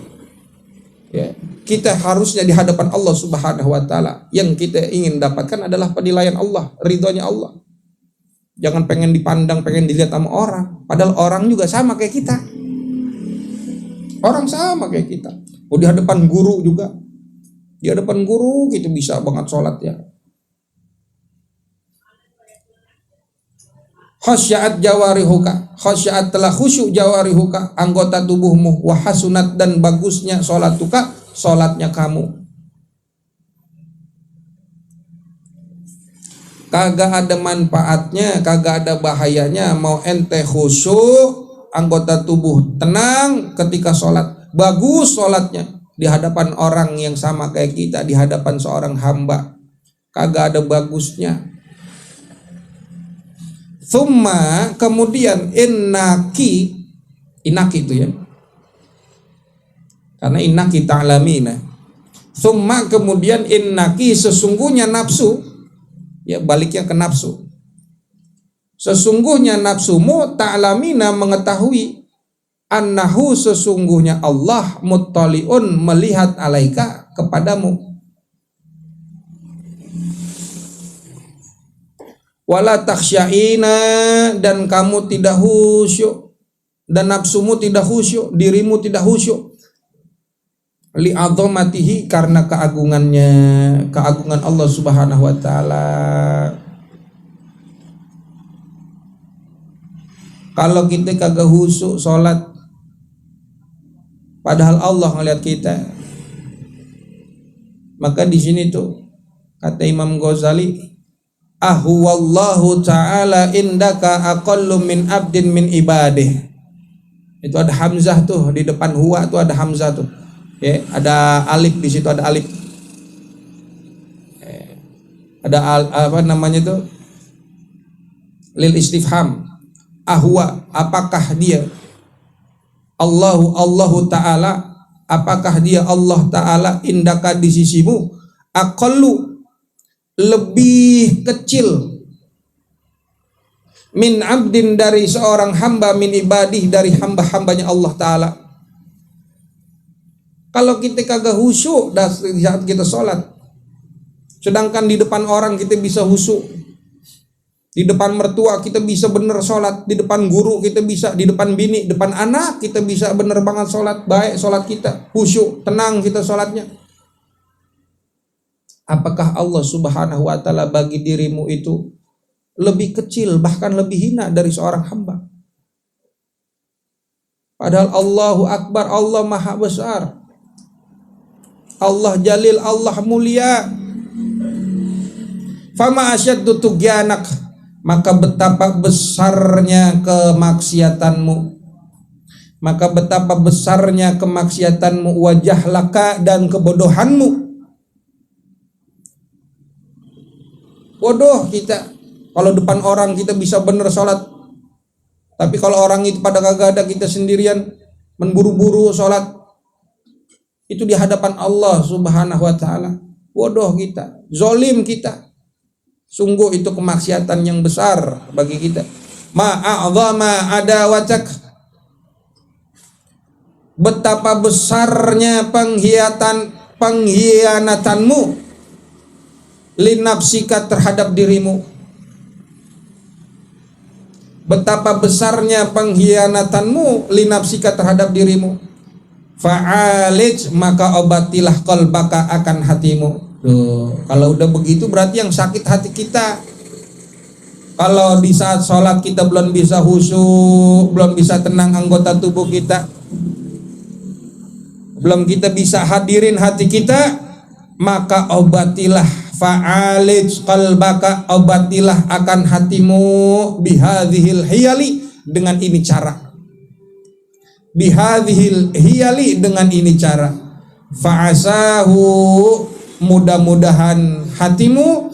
ya, kita harusnya di hadapan Allah subhanahu wa ta'ala, yang kita ingin dapatkan adalah penilaian Allah, ridhonya Allah. Jangan pengen dipandang, pengen dilihat sama orang, padahal orang juga sama kayak kita. Orang sama kayak kita. Oh, di hadapan guru juga, di hadapan guru kita bisa banget sholat ya. Khasya'at jawarihuka, khasya'at telah khusyuk jawarihuka, anggota tubuhmu, wa hasunat dan bagusnya sholatuka, sholatnya kamu. Kagak ada manfaatnya, kagak ada bahayanya, mau ente khusyuk, anggota tubuh tenang ketika sholat, bagus sholatnya di hadapan orang yang sama kayak kita, di hadapan seorang hamba, kagak ada bagusnya. Thumma, kemudian innaki itu ya, karena innaki ta'lamina, Summa kemudian innaki sesungguhnya nafsu, ya baliknya ke nafsu. Sesungguhnya nafsumu ta'lamina mengetahui annahu sesungguhnya Allah muttaliun melihat alaika kepadamu. Wala takhsyaina dan kamu tidak khusyuk dan nafsumu tidak khusyuk, dirimu tidak khusyuk. Li'adzamatihi karena keagungan Allah Subhanahu wa taala. Kalau kita kagak khusyuk salat padahal Allah ngelihat kita, maka di sini tuh kata Imam Ghazali, ahwallahu ta'ala indaka aqallu min abdin min ibadih. Itu ada hamzah tuh di depan huwa tuh ada hamzah tuh. Ya, ada alif di situ, ada alif. Ada apa namanya tuh? Lil istifham. Ahwa, apakah dia? Allahu ta'ala, apakah dia Allah ta'ala indaka di sisimu? Aqallu, lebih kecil, min abdin dari seorang hamba, min ibadih dari hamba-hambanya Allah ta'ala. Kalau kita kagak khusyuk di saat kita sholat, sedangkan di depan orang kita bisa khusyuk, di depan mertua kita bisa bener sholat, di depan guru kita bisa, di depan bini, depan anak kita bisa bener banget sholat, baik sholat kita, khusyuk, tenang kita sholatnya. Apakah Allah Subhanahu wa ta'ala bagi dirimu itu lebih kecil, bahkan lebih hina dari seorang hamba? Padahal Allahu Akbar, Allah Maha Besar, Allah Jalil, Allah Mulia. Fama asyaddu tughyanak, maka betapa besarnya kemaksiatanmu, maka betapa besarnya kemaksiatanmu, wajah laka dan kebodohanmu. Bodoh kita kalau depan orang kita bisa bener sholat, tapi kalau orang itu pada kagak ada, kita sendirian memburu-buru sholat, itu di hadapan Allah Subhanahu wa ta'ala. Bodoh kita, zolim kita. Sungguh itu kemaksiatan yang besar bagi kita. Ma'a'zama adawatak, betapa besarnya pengkhianatanmu linafsika terhadap dirimu. Betapa besarnya pengkhianatanmu linafsika terhadap dirimu. Fa'alij, maka obatilah qalbaka akan hatimu. Tuh, kalau udah begitu berarti yang sakit hati kita. Kalau di saat sholat kita belum bisa khusyuk, belum bisa tenang anggota tubuh kita, belum kita bisa hadirin hati kita, maka obatilah, fa'alij qalbaka, obatilah akan hatimu bihadhil hiyali, dengan ini cara. Bihadhil hiyali, dengan ini cara. Fa'asahu, mudah-mudahan hatimu,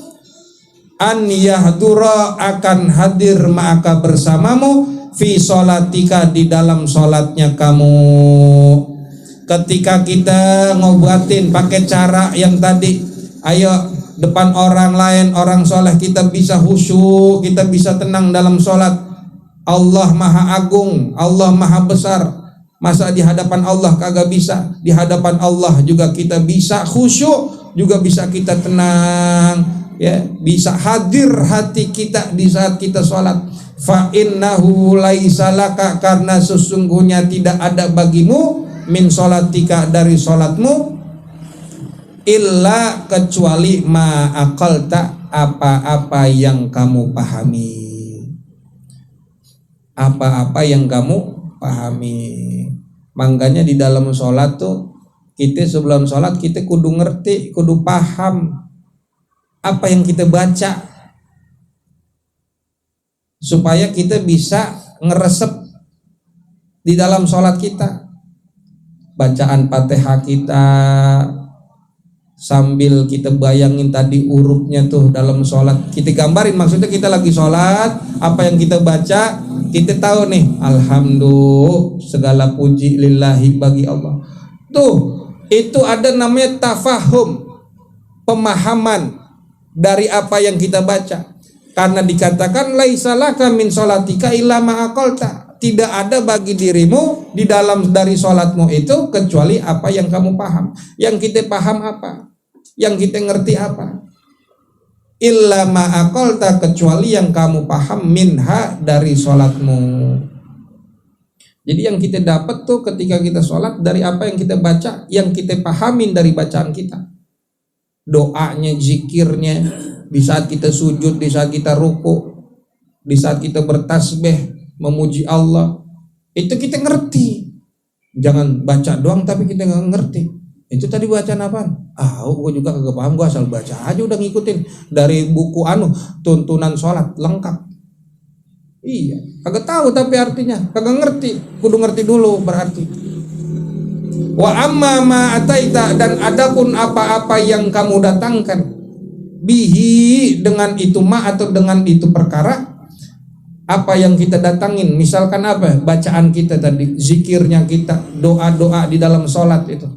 an yahdura, akan hadir ma'aka bersamamu, fi sholatika, di dalam sholatnya kamu. Ketika kita ngobatin pakai cara yang tadi, ayo depan orang lain, orang soleh kita bisa khusyuk, kita bisa tenang dalam sholat. Allah Maha Agung, Allah Maha Besar. Masa di hadapan Allah kagak bisa? Di hadapan Allah juga kita bisa khusyuk, juga bisa kita tenang, ya, bisa hadir hati kita di saat kita sholat. Fa innahu laisa laka, karena sesungguhnya tidak ada bagimu, min sholatika, dari sholatmu, illa, kecuali ma aqalta, apa-apa yang kamu pahami, apa-apa yang kamu pahami. Makanya di dalam sholat tuh, kita sebelum sholat kita kudu ngerti, kudu paham apa yang kita baca, supaya kita bisa ngeresep di dalam sholat kita. Bacaan Fatihah kita, sambil kita bayangin tadi hurufnya tuh dalam sholat, kita gambarin, maksudnya kita lagi sholat, apa yang kita baca, kita tahu nih, alhamdulillah, segala puji lillahi, bagi Allah. Tuh itu ada namanya tafahum, pemahaman dari apa yang kita baca. Karena dikatakan laisalaka min sholatika illa ma aqalta, tidak ada bagi dirimu di dalam dari sholatmu itu kecuali apa yang kamu paham. Yang kita paham apa? Yang kita ngerti apa? Illa ma aqalta, kecuali yang kamu paham minha dari sholatmu. Jadi yang kita dapat tuh ketika kita sholat dari apa yang kita baca, yang kita pahamin dari bacaan kita. Doanya, zikirnya, di saat kita sujud, di saat kita ruku, di saat kita bertasbih, memuji Allah, itu kita ngerti. Jangan baca doang tapi kita nggak ngerti. Itu tadi bacaan apaan? Gue juga kagak paham, gue asal baca aja udah ngikutin dari buku tuntunan sholat lengkap. Iya, kagak tahu tapi artinya, kagak ngerti, kudu ngerti dulu berarti. Wa amma ma ataita, dan adapun apa-apa yang kamu datangkan, bihi, dengan itu ma atau dengan itu perkara, apa yang kita datangin, misalkan apa? Bacaan kita tadi, zikirnya kita, doa-doa di dalam sholat itu.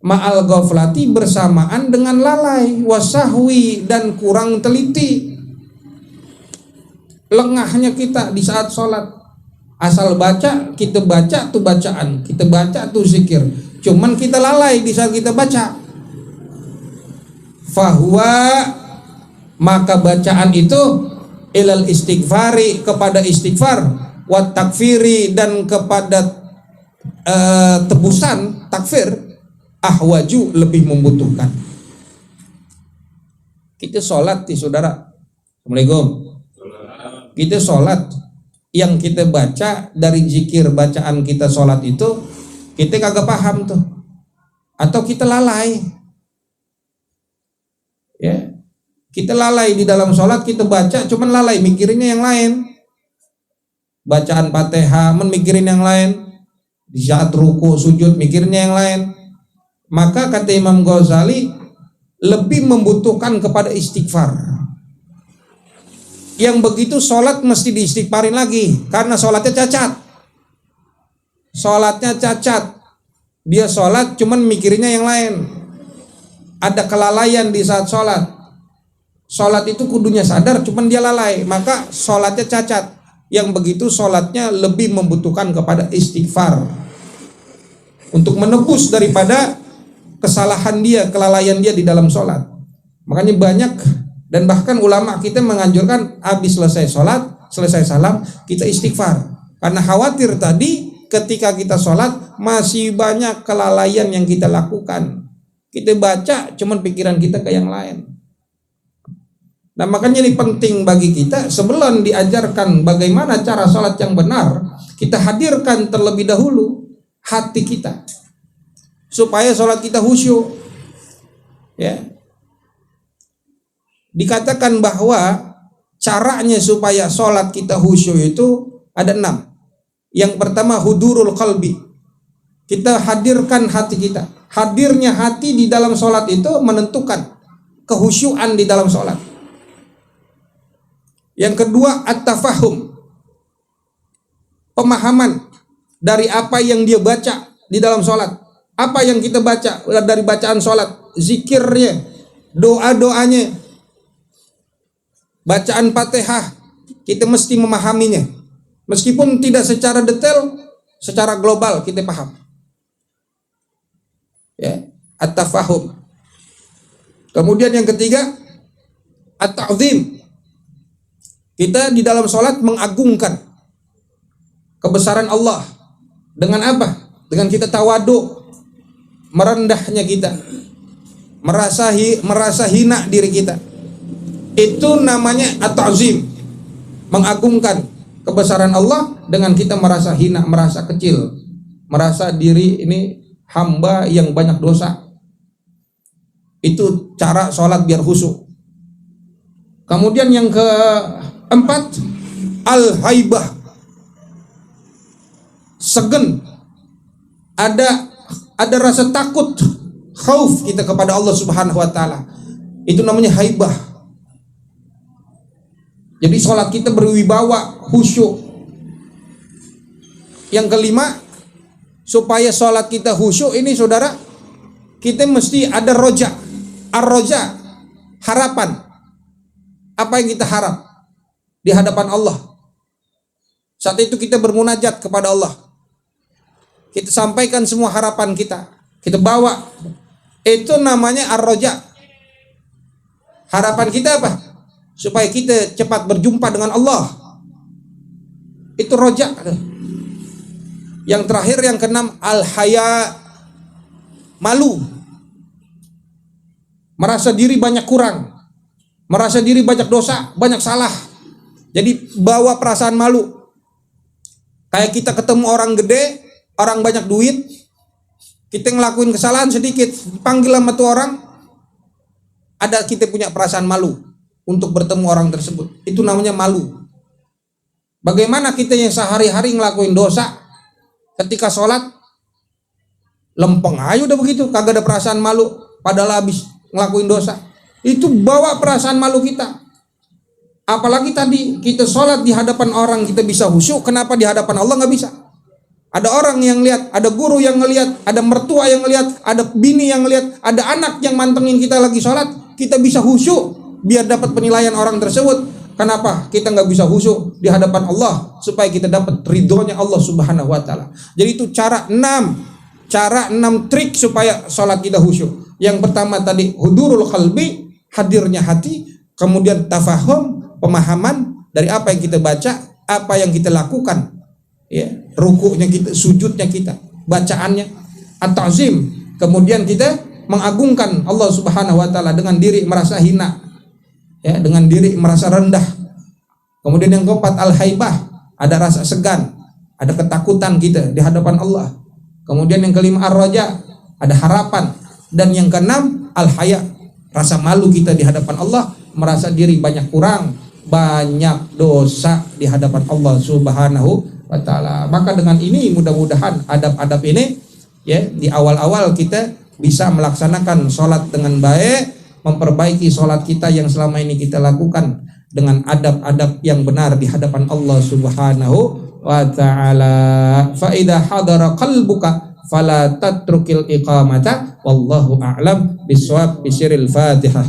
Ma'al ghaflati, bersamaan dengan lalai, wasahwi, dan kurang teliti. Lengahnya kita di saat sholat, asal baca, kita baca tuh bacaan, kita baca tuh zikir, cuman kita lalai di saat kita baca. Fahuwa, maka bacaan itu ilal istighfari, kepada istighfar, wat takfiri, dan kepada tebusan takfir, ahwaju, lebih membutuhkan. Kita sholat nih saudara, assalamualaikum. Kita sholat, yang kita baca dari zikir bacaan kita sholat itu kita kagak paham tuh, atau kita lalai, ya, kita lalai di dalam sholat, kita baca cuman lalai mikirinnya yang lain, bacaan Fatihah mikirin yang lain, di saat ruku sujud mikirnya yang lain. Maka kata Imam Ghazali, lebih membutuhkan kepada istighfar. Yang begitu sholat mesti diistighfarin lagi, karena sholatnya cacat. Sholatnya cacat. Dia sholat cuman mikirnya yang lain. Ada kelalaian di saat sholat. Sholat itu kudunya sadar, cuman dia lalai, maka sholatnya cacat. Yang begitu sholatnya lebih membutuhkan kepada istighfar, untuk menebus daripada kesalahan dia, kelalaian dia di dalam sholat. Makanya banyak, dan bahkan ulama kita menganjurkan habis selesai sholat, selesai salam, kita istighfar. Karena khawatir tadi ketika kita sholat masih banyak kelalaian yang kita lakukan. Kita baca cuman pikiran kita ke yang lain. Nah makanya ini penting bagi kita, sebelum diajarkan bagaimana cara sholat yang benar, kita hadirkan terlebih dahulu hati kita, supaya sholat kita khusyuk. Ya. Dikatakan bahwa caranya supaya sholat kita khusyuk itu ada 6. Yang pertama hudurul qalbi, kita hadirkan hati kita. Hadirnya hati di dalam sholat itu menentukan kehusyuan di dalam sholat. Yang kedua at-tafahum, pemahaman dari apa yang dia baca di dalam sholat. Apa yang kita baca dari bacaan sholat, zikirnya, doa-doanya, bacaan Fatihah, kita mesti memahaminya. Meskipun tidak secara detail, secara global kita paham. Ya, at-tafahum. Kemudian yang ketiga, at-ta'zim. Kita di dalam sholat mengagungkan kebesaran Allah. Dengan apa? Dengan kita tawadu, merendahnya kita, merasa hina diri kita. Itu namanya at-ta'zim, mengagungkan kebesaran Allah dengan kita merasa hina, merasa kecil, merasa diri ini hamba yang banyak dosa. Itu cara sholat biar khusyuk. Kemudian yang keempat, al-haibah, segen, ada rasa takut, khauf kita kepada Allah Subhanahu wa taala. Itu namanya haibah. Jadi sholat kita berwibawa, khusyuk. Yang kelima, supaya sholat kita khusyuk ini saudara, kita mesti ada roja. Ar-roja, harapan. Apa yang kita harap di hadapan Allah. Saat itu kita bermunajat kepada Allah. Kita sampaikan semua harapan kita. Kita bawa. Itu namanya ar-roja. Harapan kita apa? Supaya kita cepat berjumpa dengan Allah. Itu roja. Yang terakhir, yang keenam, al-haya, malu. Merasa diri banyak kurang, merasa diri banyak dosa, banyak salah. Jadi bawa perasaan malu. Kayak kita ketemu orang gede, orang banyak duit, kita ngelakuin kesalahan sedikit, dipanggil sama tuh orang, ada kita punya perasaan malu untuk bertemu orang tersebut. Itu namanya malu. Bagaimana kita yang sehari-hari ngelakuin dosa, ketika sholat lempeng aja udah begitu, kagak ada perasaan malu, padahal habis ngelakuin dosa. Itu bawa perasaan malu kita. Apalagi tadi kita sholat di hadapan orang kita bisa khusyuk, kenapa di hadapan Allah nggak bisa? Ada orang yang lihat, ada guru yang ngelihat, ada mertua yang ngelihat, ada bini yang ngelihat, ada anak yang mantengin kita lagi sholat, kita bisa khusyuk biar dapat penilaian orang tersebut. Kenapa kita nggak bisa khusyuk di hadapan Allah? Supaya kita dapat ridhonya Allah Subhanahu Wa Taala. Jadi itu cara 6 trik supaya sholat kita khusyuk. Yang pertama tadi hudurul qalbi, hadirnya hati, kemudian tafahum, pemahaman dari apa yang kita baca, apa yang kita lakukan, ya, rukuknya kita, sujudnya kita, bacaannya, at-ta'zim, kemudian kita mengagungkan Allah Subhanahu Wa Taala dengan diri merasa hina, ya, dengan diri merasa rendah. Kemudian yang keempat al-haibah, ada rasa segan, ada ketakutan kita di hadapan Allah. Kemudian yang kelima ar-raja, ada harapan. Dan yang keenam al-haya, rasa malu kita di hadapan Allah, merasa diri banyak kurang, banyak dosa di hadapan Allah Subhanahu Wa Taala. Maka dengan ini mudah-mudahan adab-adab ini, ya, di awal-awal kita bisa melaksanakan sholat dengan baik, memperbaiki sholat kita yang selama ini kita lakukan dengan adab-adab yang benar di hadapan Allah Subhanahu Wa Taala. Fa idza hadara qalbuka fala tatrukil iqamata wallahu a'lam bisawab bisiril Fatihah.